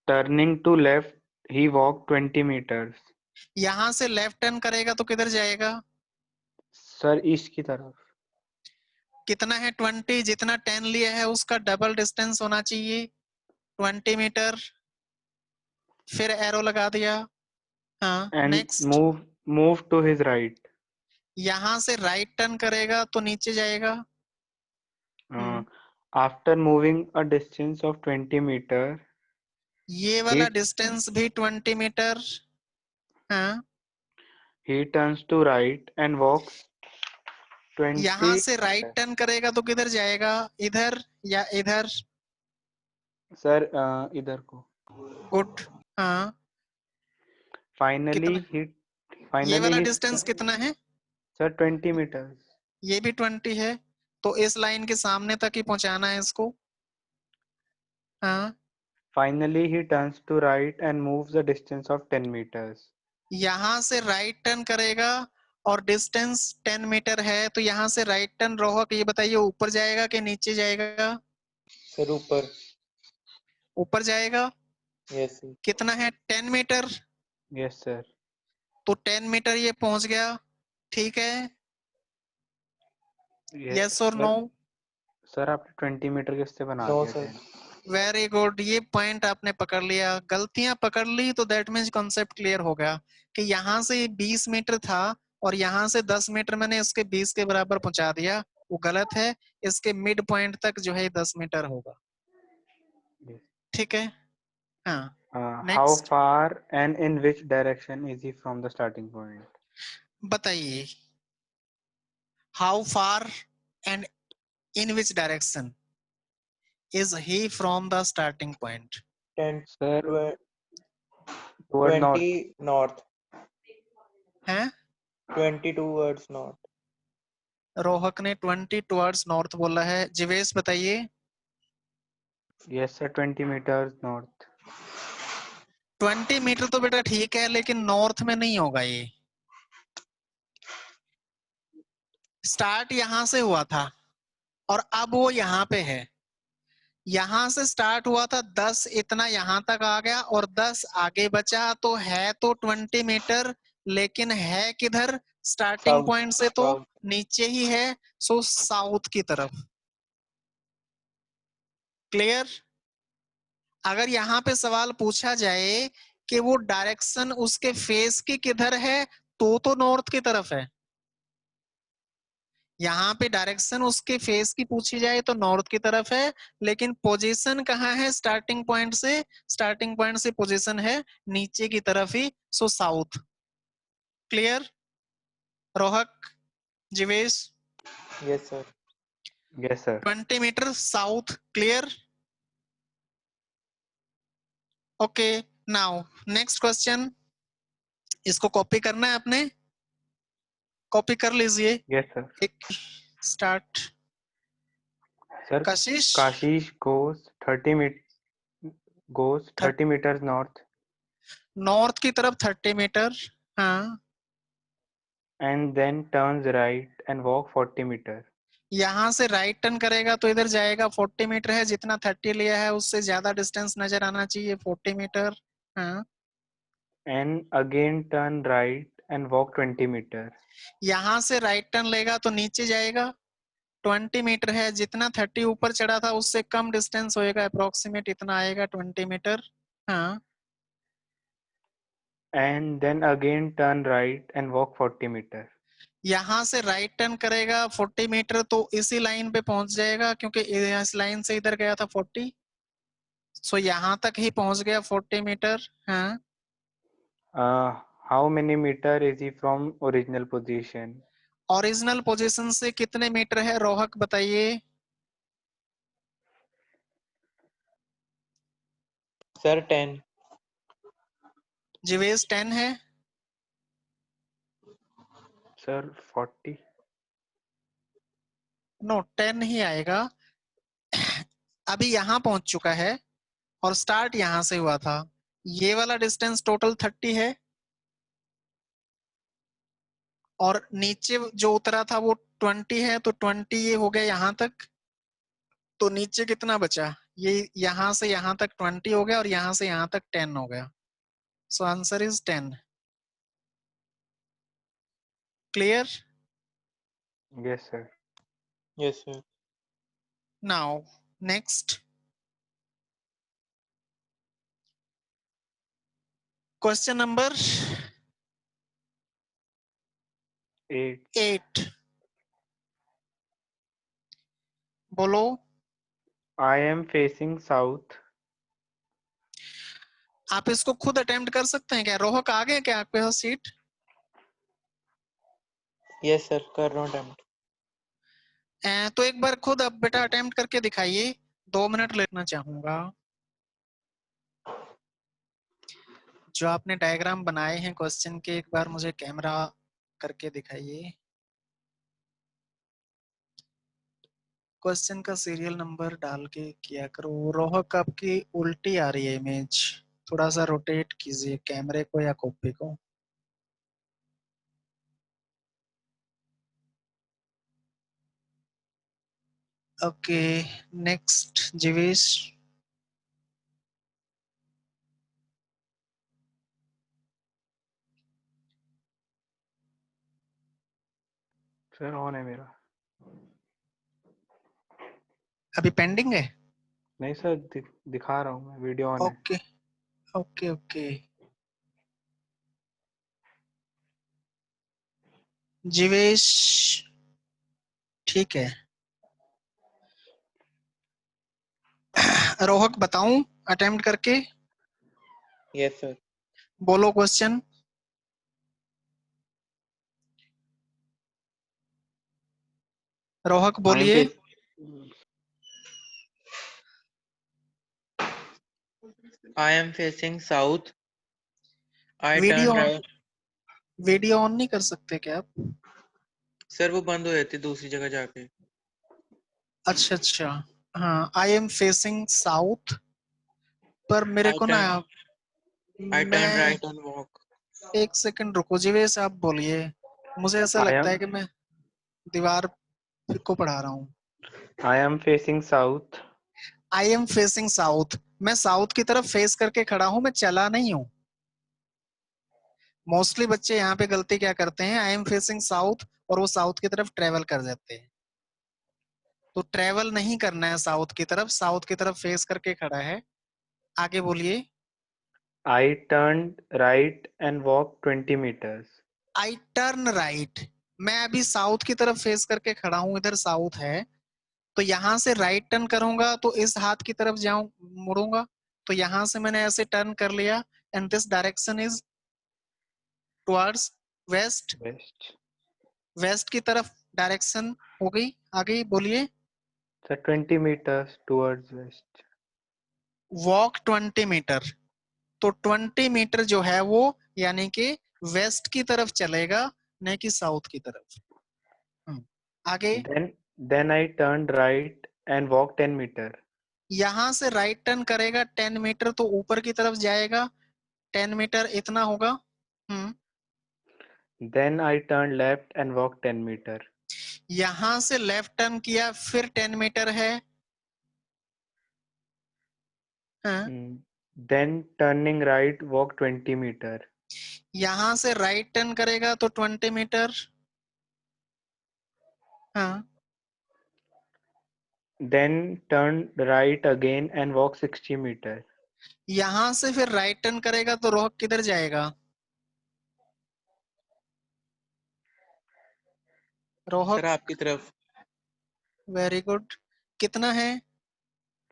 Turning to left, he walked 20 meters. यहाँ से लेफ्ट टर्न करेगा तो किधर जाएगा? Sir, ईस्ट की तरफ. कितना है? 20, जितना 10 लिया है उसका डबल डिस्टेंस होना चाहिए, 20 मीटर। फिर एरो लगा दिया। हाँ And next, move to his right. यहाँ से राइट टर्न करेगा तो नीचे जाएगा। Uh, after moving a distance of 20 meters, ये वाला डिस्टेंस भी 20 मीटर। हाँ, he turns to right and walks 20 यहाँ से राइट meters. टर्न करेगा तो किधर जाएगा? इधर या इधर? Sir, इधर को. गुड। हाँ, Finally, कितना he ये finally वाला he डिस्टेंस कितना है? sir 20 meters. ये भी 20 है, तो इस लाइन के सामने तक ही पहुंचाना है इसको। हाँ, Finally, he turns to right and moves a distance of 10 meters. यहाँ से राइट टर्न करेगा और डिस्टेंस 10 मीटर है, तो यहाँ से राइट टर्न रोहक ये बताइए ऊपर जाएगा कि नीचे जाएगा? सर ऊपर। ऊपर जाएगा। Yes sir. कितना है? 10 मीटर। Yes, sir. तो 10 मीटर ये पहुंच गया। ठीक है, Yes, यस और sir. नो? सर आपने 20 मीटर किससे बना नो दिया सर। 10? वेरी गुड, ये पॉइंट आपने पकड़ लिया। गलतियां पकड़ ली तो दैट मीन्स कॉन्सेप्ट क्लियर हो गया कि यहाँ से 20 मीटर था और यहाँ से 10 मीटर मैंने इसके 20 के बराबर पहुंचा दिया, वो गलत है। इसके मिड पॉइंट तक जो है 10 मीटर होगा। Yes. ठीक है, हाँ How next far and in which direction is he from the starting point? बताइए। How far and in which direction is he from the starting point? 10 Sir, toward north. 20 north. है 20 towards north. रोहक ने 20 towards north बोला है। जीवेश बताइए। Yes, sir. 20 meters north. 20 metre तो बेटा ठीक है, लेकिन नॉर्थ में नहीं होगा ये। स्टार्ट यहां से हुआ था और अब वो यहाँ पे है। यहां से स्टार्ट हुआ था 10, इतना यहां तक आ गया और 10 आगे बचा, तो है तो 20 मीटर, लेकिन है किधर? Starting south. पॉइंट से तो साउथ। नीचे ही है, सो साउथ की तरफ। क्लियर? अगर यहाँ पे सवाल पूछा जाए कि वो डायरेक्शन उसके फेस की किधर है, तो नॉर्थ की तरफ है। यहाँ पे डायरेक्शन उसके फेस की पूछी जाए तो नॉर्थ की तरफ है, लेकिन पोजीशन कहाँ है स्टार्टिंग पॉइंट से? स्टार्टिंग पॉइंट से पोजीशन है नीचे की तरफ ही, so south. Clear Rohak, Jivesh? Yes sir. Yes, sir. 20 metre south. Clear? Okay, now next question. इसको कॉपी करना है आपने, कॉपी कर लीजिए। Yes, sir. एक start. Sir, Kashish, Kashish goes 30 meters north north की तरफ 30 मीटर। हाँ, and then turns right and walk 40 meters. यहाँ से राइट टर्न करेगा तो इधर जाएगा 40 मीटर है, जितना 30 लिया है उससे ज्यादा डिस्टेंस नजर आना चाहिए 40 मीटर। हाँ, And again turn right and walk 20 meters. यहाँ से राइट टर्न लेगा तो नीचे जाएगा 20 मीटर है, जितना 30 ऊपर चढ़ा था उससे कम डिस्टेंस होएगा, अप्रोक्सीमेट इतना आएगा 20 मीटर। हाँ, And then again turn right and walk 40 meters. यहाँ से राइट टर्न करेगा 40 मीटर तो इसी लाइन पे पहुंच जाएगा, क्योंकि इस लाइन से इधर गया था 40, सो यहाँ तक ही पहुंच गया 40 मीटर। हाँ, How many meter is he from original position? Original position से कितने मीटर है रोहक बताइए? सर 10। जीवेश 10 है। Sir, 40. नो 10 नहीं आएगा। अभी यहाँ पहुंच चुका है और स्टार्ट यहाँ से हुआ था, ये वाला डिस्टेंस टोटल 30 है, और नीचे जो उतरा था वो 20 है, तो 20 ये हो गया यहाँ तक, तो नीचे कितना बचा? ये यहाँ से यहाँ तक 20 हो गया और यहाँ से यहाँ तक 10 हो गया, so answer is 10। Clear? Yes, sir. Yes sir. Now next question number 8. 8। बोलो। I am facing south. आप इसको खुद अटेम्प्ट कर सकते हैं क्या? रोहक आ गए क्या आपके पास सीट? यस सर, कर रहा हूँ अटेम्प्ट। तो एक बार खुद अब बेटा अटेम्प्ट करके दिखाइए, 2 मिनट लेना चाहूंगा। जो आपने डायग्राम बनाए हैं क्वेश्चन के, एक बार मुझे कैमरा करके दिखाइए। क्वेश्चन का सीरियल नंबर डाल के किया करो। रोहक आपकी उल्टी आ रही है इमेज, थोड़ा सा रोटेट कीजिए कैमरे को या कॉपी को। Okay, next Jeevesh. Sir, on है मेरा. अभी पेंडिंग है? नहीं सर, दिखा रहा हूँ मैं, वीडियो ऑन है. ओके ओके ओके, जीवेश ठीक है। रोहक बताऊं अटेम्प्ट करके? Yes sir. बोलो क्वेश्चन। रोहक I am बोलिए। I am facing south. I video turn right. Video on नहीं कर सकते क्या आप? सर वो बंद हो जाती है दूसरी जगह जाके। अच्छा अच्छा, हाँ, आई एम फेसिंग साउथ, पर मेरे आई को ना, टर्न आई टर्न मैं राइट एंड वॉक। एक सेकंड रुको जीवेश, आप बोलिए। मुझे ऐसा लगता है कि मैं दीवार को पढ़ा रहा हूँ। I am facing south. I am facing south, मैं साउथ की तरफ फेस करके खड़ा हूं, मैं चला नहीं हूं। मोस्टली बच्चे यहाँ पे गलती क्या करते हैं, आई एम फेसिंग साउथ और वो साउथ की तरफ ट्रेवल कर जाते हैं। तो ट्रेवल नहीं करना है साउथ की तरफ, साउथ की तरफ फेस करके खड़ा है। आगे बोलिए। I turned right and walked 20 meters. I turn right, मैं अभी साउथ की तरफ फेस करके खड़ा हूं, इधर साउथ है, तो यहां से राइट टर्न करूंगा तो इस हाथ की तरफ जाऊं, मुड़ूंगा, तो यहां से मैंने ऐसे टर्न कर लिया, and this direction is towards west, West. West की तरफ डायरेक्शन हो गई। आगे बोलिए। Sir, 20 meters towards west. Walk 20 metre, तो 20 मीटर जो है वो यानी कि वेस्ट की तरफ चलेगा, न कि साउथ की तरफ। आगे Then I turned right and walked 10 meter. यहां से राइट टर्न करेगा 10 मीटर तो ऊपर की तरफ जाएगा, 10 मीटर इतना होगा। Then I turned left and walked 10 meter. यहां से लेफ्ट टर्न किया, फिर 10 मीटर है। हाँ, Then turning right, walk 20 meter. यहां से राइट टर्न करेगा तो 20 मीटर। हाँ, Then turn right again and walk 60 meter. यहां से फिर राइट टर्न करेगा तो रोहक किधर जाएगा? सर रोहक, आपकी तरफ। Very good. कितना है?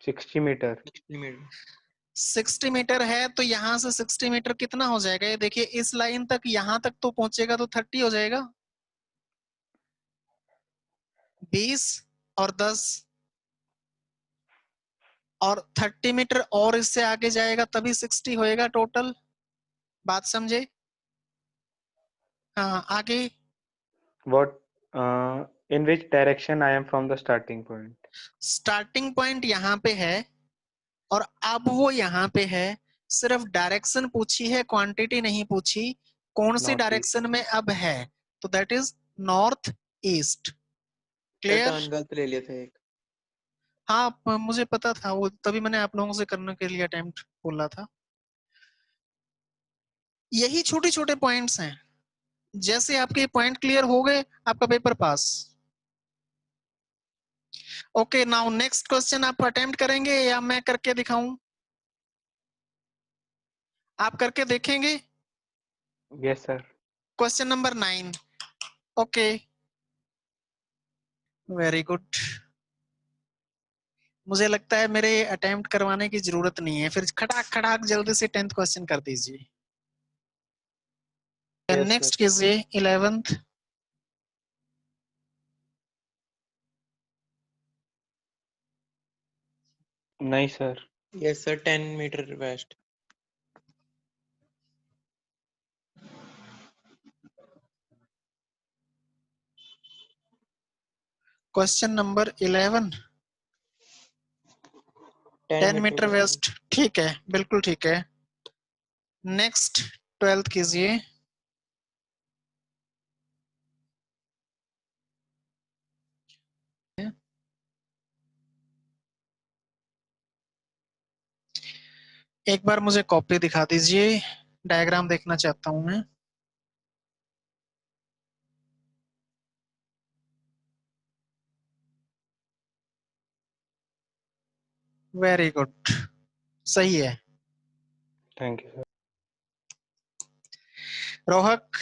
60 meter. 60 मीटर। 60 मीटर है, तो यहां से 60 मीटर कितना हो जाएगा? ये देखिए, इस लाइन तक यहां तक तो पहुंचेगा तो 30 हो जाएगा। 20 और 10 और 30 मीटर और इससे आगे जाएगा तभी 60 होएगा टोटल। बात समझे? हाँ, आगे। What? In which direction I am from the starting point? Starting point यहाँ पे है और अब वो यहाँ पे है, सिर्फ डायरेक्शन पूछी है, क्वांटिटी नहीं पूछी। कौन सी Northeast. डायरेक्शन में अब है? तो that is north east. Sir clear? Turn गलत ले लिया था एक। हाँ, मुझे पता था वो, तभी मैंने आप लोगों से करने के लिए अटेम्प्ट बोला था। यही छोटे छोटे पॉइंट्स हैं, जैसे आपके पॉइंट क्लियर हो गए आपका paper pass. Okay, now next question आप अटेम्प्ट करेंगे या मैं करके दिखाऊं? आप करके देखेंगे? Yes, sir. Question number 9। Okay, very good. मुझे लगता है मेरे अटेम्प्ट करवाने की जरूरत नहीं है, फिर खटाक खटाक जल्दी से 10th क्वेश्चन कर दीजिए। Yes, next sir. कीजिए 11th। नहीं sir. Yes sir 10 metre west. Question number 11, 10 metre west. ठीक है, बिल्कुल ठीक है। नेक्स्ट 12th कीजिए। एक बार मुझे कॉपी दिखा दीजिए, डायग्राम देखना चाहता हूं मैं। वेरी गुड, सही है। Thank you sir. सर रोहक,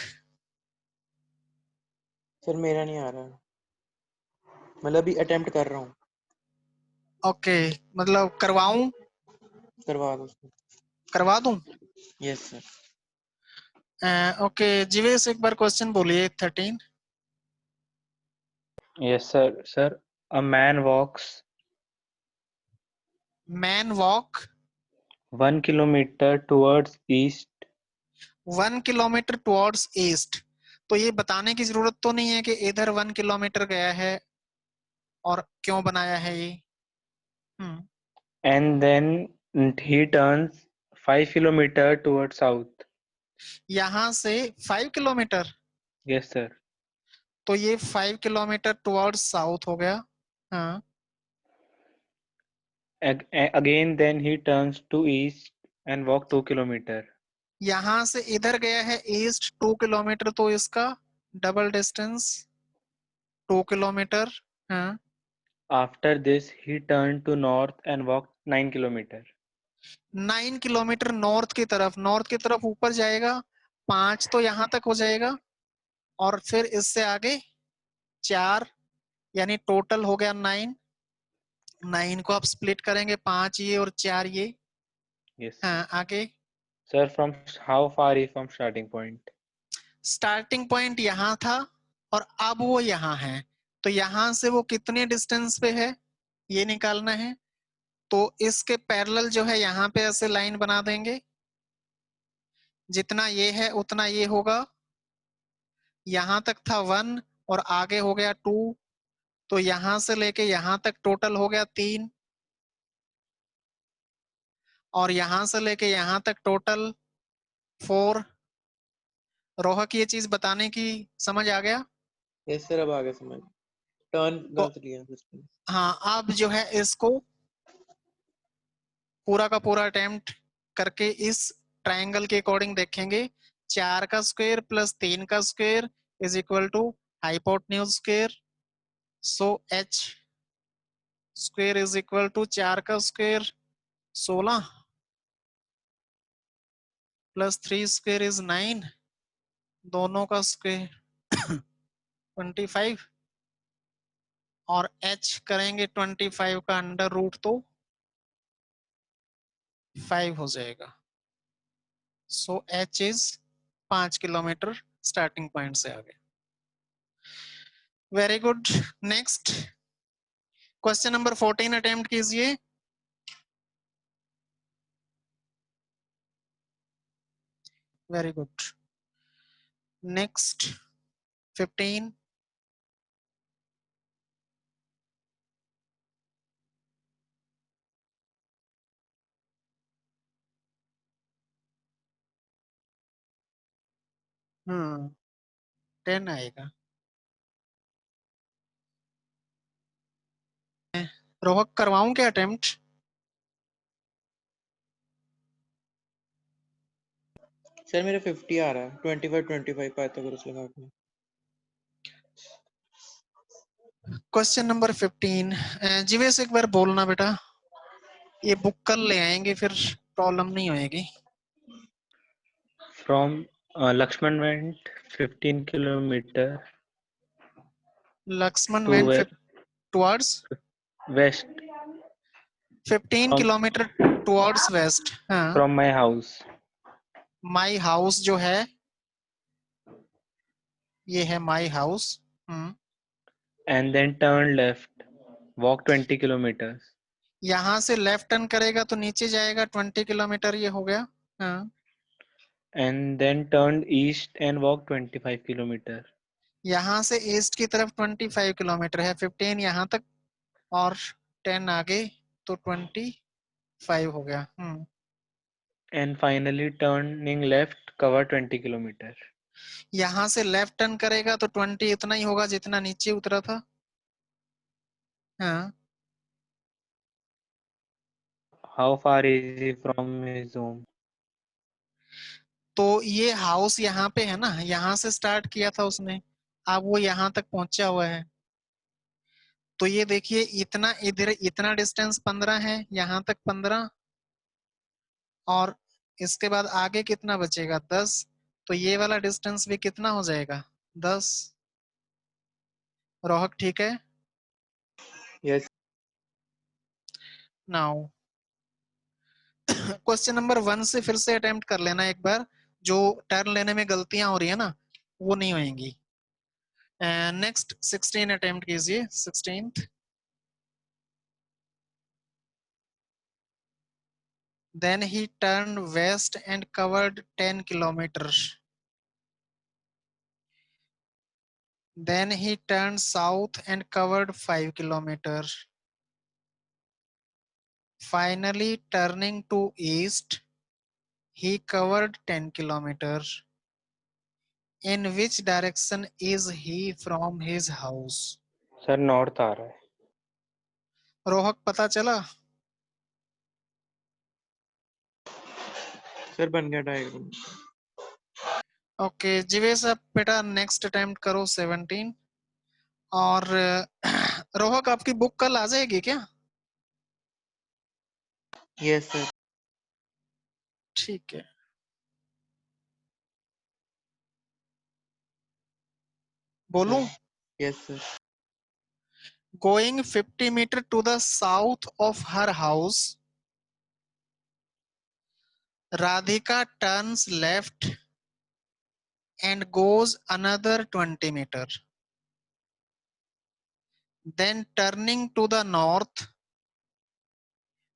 मेरा नहीं आ रहा, मतलब अभी अटेम्प्ट कर रहा हूँ। ओके, मतलब करवाऊं? करवा दो सर। करवा दूं? Yes sir. ओके, जीवेश एक बार क्वेश्चन बोलिए 13। Yes sir. Sir, a man walks man walk 1 kilometer towards east 1 kilometre towards east. तो ये बताने की जरूरत तो नहीं है कि इधर 1 किलोमीटर गया है और क्यों बनाया है ये। and then he turns 5 kilometer towards south. यहाँ से 5 किलोमीटर, Yes sir. तो ये 5 किलोमीटर टुवर्ड्स साउथ हो गया। हाँ, Again then he turns to east and walk 2 kilometer. यहाँ से इधर गया है ईस्ट 2 किलोमीटर, तो इसका डबल डिस्टेंस 2 किलोमीटर। हाँ, After this he turned to north and walked 9 kilometer. 9 kilometre north की तरफ, नॉर्थ की तरफ ऊपर जाएगा, 5 तो यहाँ तक हो जाएगा। और फिर इससे आगे 4, यानी टोटल हो गया 9। 9 को आप स्प्लिट करेंगे, 5 ये और 4 ये। Yes. हाँ, आगे Sir, from how far is from starting point? Starting point यहाँ था और अब वो यहाँ है, तो यहाँ से वो कितने डिस्टेंस पे है ये निकालना है। तो इसके पैरेलल जो है यहाँ पे ऐसे लाइन बना देंगे, जितना ये है उतना ये होगा। यहाँ तक था 1 और आगे हो गया 2, तो यहां से लेके यहां तक टोटल हो गया 3, और यहां से लेके यहां तक टोटल 4। रोहक ये चीज बताने की समझ आ गया? यस सर, अब आगे समझ। टर्न तो गलत लिया सर। हाँ, अब जो है इसको पूरा का पूरा अटेम्प्ट करके इस ट्रायंगल के अकॉर्डिंग देखेंगे। 4 का स्क्वायर प्लस 3 का square is equal to hypotenuse square. So h square is equal to 4 का स्क्वायर 16 प्लस 3 स्क्वायर इज 9, दोनों का स्क्वायर 25, और h करेंगे 25 का अंडर रूट तो 5 हो जाएगा। So h is 5 kilometre starting point से आगे। Very good. Next question number 14 attempt कीजिए। Very good. नेक्स्ट 15। हम्म 10 आएगा। रोहक करवाऊं क्या अटेम्प्ट? सर मेरा 50 आ रहा है, 25 पाइथागोरस लगा के। Question number 15। जीवेश एक बार बोलना बेटा, ये बुक कल ले आएंगे फिर प्रॉब्लम नहीं होएगी। From Lakshman went 15 kilometer Lakshman to went towards west 15 from kilometre towards west. हाँ, from my house, my house जो है ये है my house. and then turn left, walk 20 kilometers, यहाँ से लेफ्ट टर्न करेगा तो नीचे जाएगा 20 किलोमीटर, ये हो गया। हाँ, and then turn east and walk 25 kilometers. यहाँ से ईस्ट की तरफ 25 किलोमीटर है, 15 यहाँ तक और 10 आगे, तो 25 हो गया। And finally turning left, cover 20 kilometers. यहाँ से लेफ्ट टर्न करेगा तो 20 इतना ही होगा जितना नीचे उतरा था। हाँ, How far is he from his home? तो ये हाउस यहाँ पे है ना, यहाँ से स्टार्ट किया था उसने, अब वो यहाँ तक पहुंचा हुआ है। तो ये देखिए इतना इधर इतना डिस्टेंस 15 है, यहाँ तक 15, और इसके बाद आगे कितना बचेगा 10, तो ये वाला डिस्टेंस भी कितना हो जाएगा 10। रोहक ठीक है? यस नाउ क्वेश्चन नंबर 1 से फिर से अटेम्प्ट कर लेना एक बार, जो टर्न लेने में गलतियां हो रही है ना वो नहीं होंगी। नेक्स्ट 16 अटेम्प्ट कीजिए, 16th। Then he turned west and covered 10 kilometers. Then he turned south and covered 5 kilometers. Finally, turning to east, he covered 10 kilometers. In which direction is he from his house? Sir, north आ रहा है. रोहक पता चला? Sir, बन गया diagram. Okay Jivesh, अब बेटा next attempt करो 17। और रोहक आपकी बुक कल आ जाएगी क्या? Yes sir. ठीक है। बोलूं? Yes, sir. Going 50 meter to the south of her house, Radhika turns left and goes another 20 meter. Then turning to the north,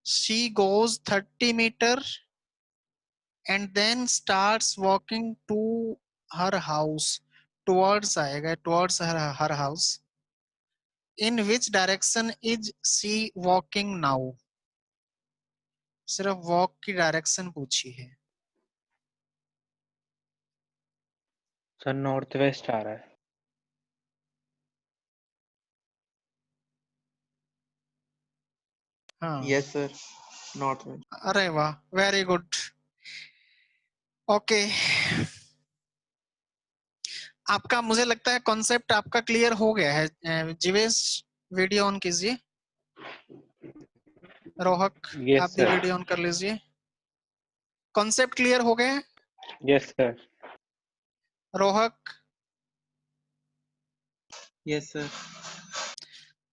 she goes 30 meter and then starts walking to her house. Towards her house. In which direction is she walking now? सिर्फ walk की direction पूछी है। Sir north west आ रहा है। हाँ Yes, sir. North west. अरे वाह, very good. Okay, आपका मुझे लगता है कॉन्सेप्ट आपका क्लियर हो गया है। जीवेश वीडियो ऑन कीजिए। रोहक यस आप भी सर। वीडियो ऑन कर लीजिए। कॉन्सेप्ट क्लियर हो गया है? Yes sir. Rohak Yes, sir.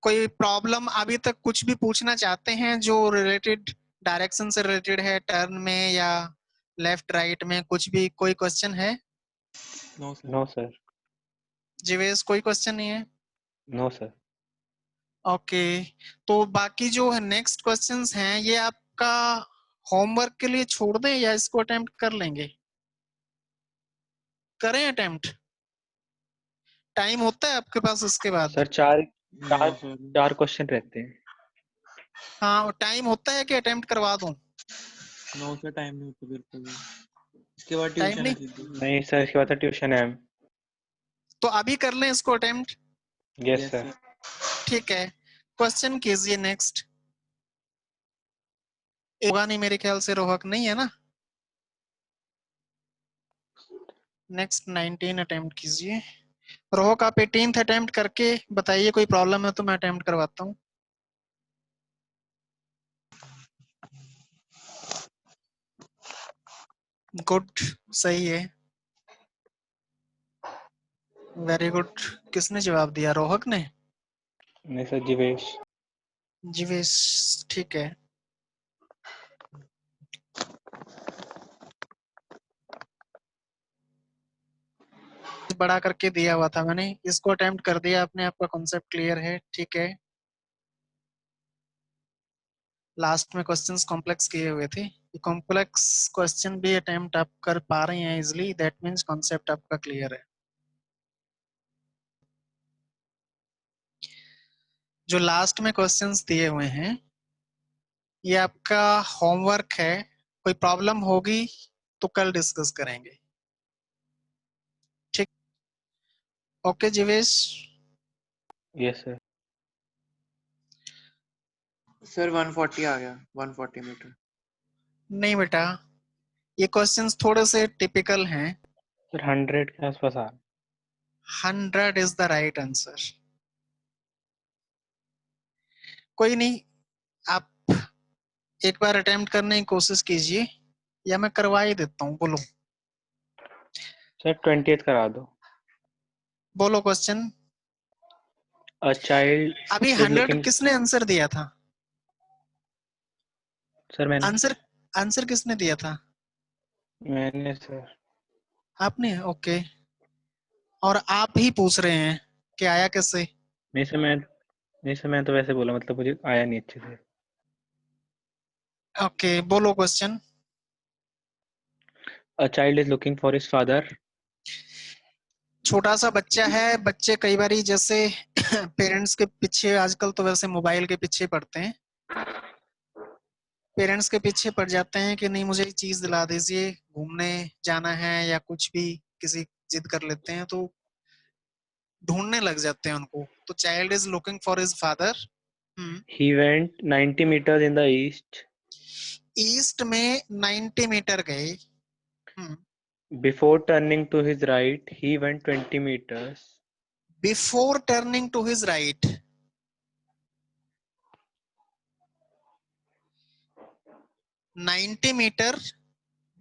कोई प्रॉब्लम अभी तक कुछ भी पूछना चाहते हैं जो रिलेटेड डायरेक्शन से रिलेटेड है, टर्न में या लेफ्ट राइट में, कुछ भी कोई क्वेश्चन है? No, sir. No sir. Jeevesh कोई क्वेश्चन नहीं है? No sir. ओके, तो बाकी जो है नेक्स्ट क्वेश्चंस हैं ये आपका होमवर्क के लिए छोड़ दें या इसको अटेम्प्ट कर लेंगे? करें अटेम्प्ट? टाइम होता है आपके पास उसके बाद? सर चार No, sir. चार क्वेश्चन रहते हैं। हाँ, टाइम होता है कि अटेम्प्ट करवा दूं? No, sir. Time नहीं होता बिल्कुल भी। इसके बाद टाइम ट्यूशन है नहीं? सीधी। नहीं सर, इसके बाद ट्यूशन है। तो अभी कर लें इसको attempt? Yes Yes, sir. sir. ठीक है, क्वेश्चन कीजिए नेक्स्ट। होगा नहीं मेरे ख्याल से, रोहक नहीं है ना? नेक्स्ट 19 अटेम्प्ट कीजिए। रोहक आप 18th अटेम्प्ट करके बताइए, कोई प्रॉब्लम है तो मैं अटेम्प्ट करवाता हूँ। गुड, सही है, वेरी गुड। किसने जवाब दिया? रोहक ने? नहीं सर, जीवेश। जीवेश, ठीक है। बड़ा करके दिया हुआ था मैंने, इसको अटेम्प्ट कर दिया आपने, आपका कॉन्सेप्ट क्लियर है, ठीक है। लास्ट में क्वेश्चंस कॉम्प्लेक्स किए हुए थे, कॉम्प्लेक्स क्वेश्चन भी अटेम्प्ट आप कर पा रहे हैं इजिली, दैट मींस कॉन्सेप्ट आपका क्लियर है। जो लास्ट में क्वेश्चंस दिए हुए हैं ये आपका होमवर्क है, कोई प्रॉब्लम होगी तो कल डिस्कस करेंगे, ठीक? Okay Jeevesh. Yes sir. Sir 140 आ गया, 140 मीटर। नहीं बेटा, ये क्वेश्चंस थोड़े से टिपिकल हैं। सर 100 के आसपास आ रहा। 100 इज द राइट आंसर। कोई नहीं, आप एक बार अटेम्प्ट करने की कोशिश कीजिए या मैं करवा ही देता हूँ। बोलो सर 20th करा दो। बोलो क्वेश्चन। अ चाइल्ड अभी इज 100 लुकिंग। किसने आंसर दिया था? सर आंसर आंसर किसने दिया था? मैंने सर। आपने? ओके, और आप ही पूछ रहे हैं कि आया कैसे? नहीं सर, मैं तो वैसे बोला, मतलब मुझे आया नहीं अच्छे से। ओके, बोलो question. A child is looking for his father. छोटा सा बच्चा है, बच्चे कई बारी जैसे पेरेंट्स के पीछे, आजकल तो वैसे मोबाइल के पीछे पड़ते हैं, पेरेंट्स के पीछे पड़ जाते हैं कि नहीं मुझे ये चीज दिला दीजिए, घूमने जाना है या कुछ भी, किसी जिद कर लेते हैं तो ढूंढने लग जाते हैं उनको। तो child is looking for his father. He went 90 meters in the east. East में 90 मीटर गए। Before turning to his right he went 20 meters। Before turning to his right, 90 metre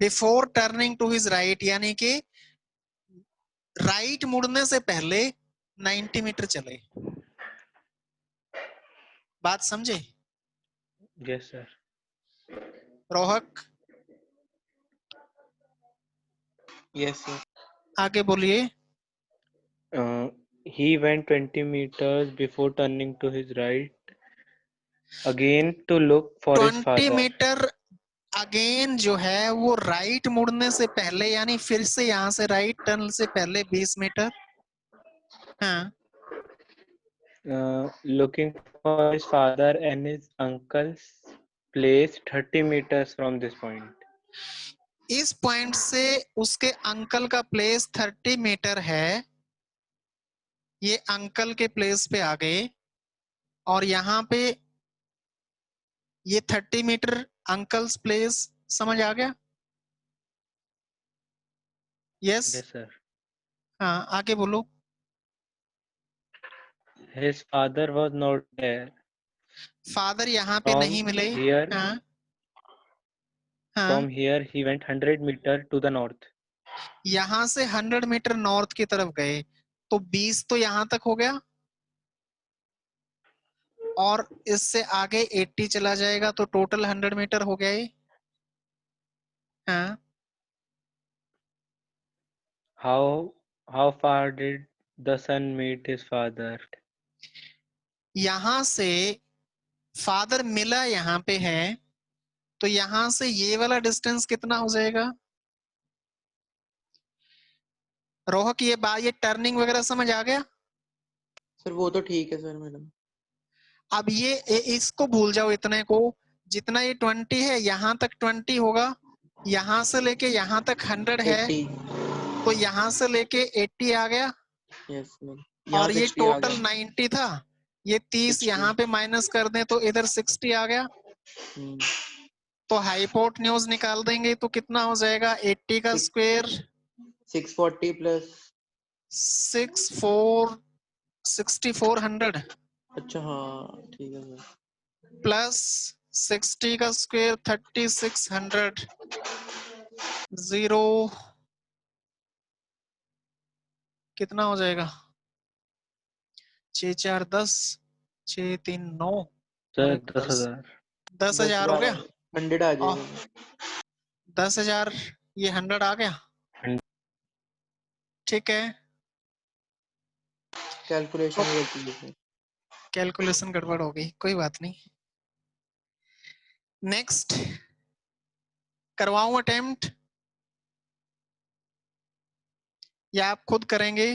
before turning to his right, यानी कि right मुड़ने से पहले 90 metre चले। बात समझे? Yes, sir. रोहक Yes, sir. आगे बोलिए। He went 20 meters before turning to his right again to look for his 20 father. Metre again जो है वो राइट मुड़ने से पहले, यानी फिर से यहाँ से राइट टर्न से पहले 20 मीटर। हाँ, Looking for his father and his uncle's place 30 meters from this point. इस पॉइंट से उसके अंकल का प्लेस 30 मीटर है। ये अंकल के प्लेस पे आ गए और यहाँ पे ये 30 मीटर अंकल्स प्लेस समझ आ गया? यस। Yes, sir. हाँ, आगे बोलो। His father was not there. Father यहाँ पे From नहीं मिले। here, हाँ हाँ, from here he went 100 meter to the north. यहाँ से 100 मीटर नॉर्थ की तरफ गए तो 20 तो यहाँ तक हो गया और इससे आगे 80 चला जाएगा तो टोटल 100 मीटर हो गया ये। हाँ, How far did the son meet his father? यहाँ से फादर मिला यहाँ पे है तो यहाँ से ये वाला डिस्टेंस कितना हो जाएगा? रोहक ये टर्निंग वगैरह समझ आ गया? सर वो तो ठीक है सर मैडम। अब इसको भूल जाओ, इतने को। जितना ये 20 है यहाँ तक 20 होगा, यहाँ से लेके यहाँ तक 100 है 80। तो यहाँ से लेके 80 आ गया यस मैम। यहाँ और ये 60 आ टोटल गया। 90 था। ये 30 60। यहाँ पे माइनस कर दें तो इधर 60 आ गया। हम्म, तो हाइपोटेन्यूज निकाल देंगे तो कितना हो जाएगा? 80 का Six- स्क्वायर 640 प्लस 6400 अच्छा हाँ ठीक है सर। प्लस 60 का स्क्वायर 3600 जीरो कितना हो जाएगा? 6 4 10 6 3 9 Sir, और 10 10,000. 10,000 हो गया 100 आ और जाएगा। 10,000 ये 100 आ गया। 100. ठीक है, कैलकुलेशन गलती है सर। कैलकुलेशन गड़बड़ हो गई, कोई बात नहीं। नेक्स्ट करवाऊं अटेम्प्ट या आप खुद करेंगे?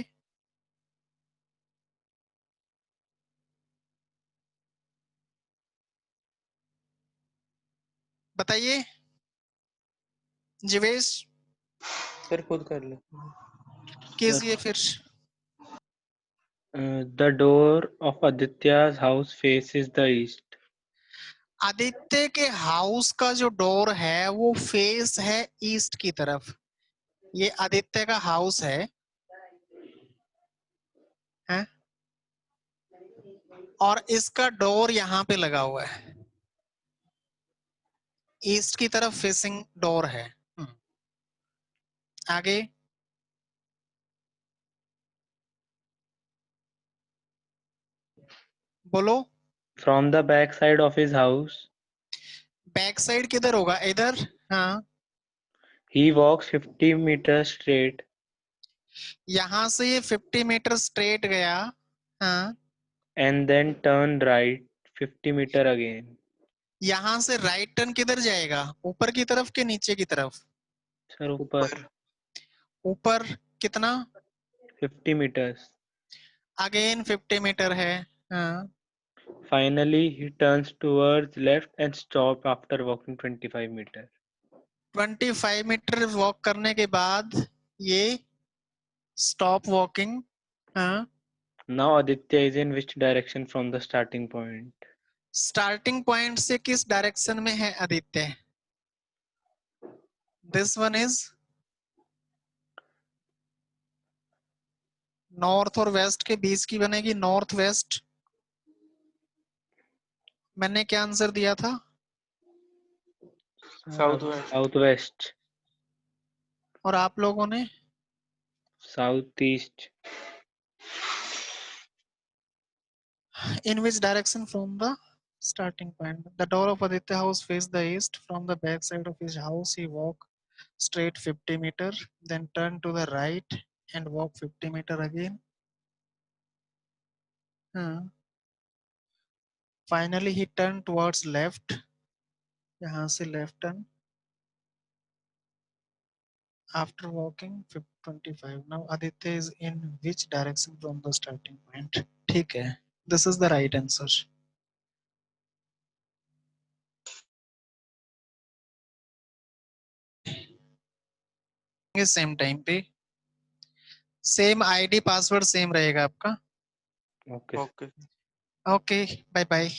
बताइए जीवेश, सर खुद कर लो। कीजिए फिर। The door of Aditya's house faces the east. Aditya के हाउस का जो डोर है वो फेस है ईस्ट की तरफ। ये आदित्य का हाउस है, हैं? और इसका डोर यहाँ पे लगा हुआ है, ईस्ट की तरफ फेसिंग डोर है। आगे बोलो। From the back side of his house, back side किधर होगा? इधर। हाँ, he walks 50 meters straight यहाँ से ये 50 मीटर स्ट्रेट गया। हाँ, and then turn right 50 meter again. यहाँ से राइट टर्न किधर जाएगा? ऊपर की तरफ के नीचे की तरफ? Sir, ऊपर ऊपर कितना? 50 meters. अगेन 50 मीटर है। हाँ, Finally, he turns towards left and stop after walking 25 meters. 25 metre walk करने के बाद ये स्टॉप वॉकिंग। हाँ, Now Aditya is in which direction from the starting point? Starting point से किस डायरेक्शन में है Aditya? This one is north और वेस्ट के बीच की बनेगी, नॉर्थ वेस्ट। मैंने क्या आंसर दिया था? Southwest. और आप लोगों ने? Southeast. In which direction from the starting point? The door of Aditya house faced the east. From the back side of his house, he walked straight 50 meter, then turned to the right and walk 50 meter again. Finally, he turned towards left. यहाँ से left turn. After walking 25. Now Aditya is in which direction from the starting point? ठीक है. This is the right answer. Same time पे same ID password same रहेगा आपका. Okay. Okay okay bye bye.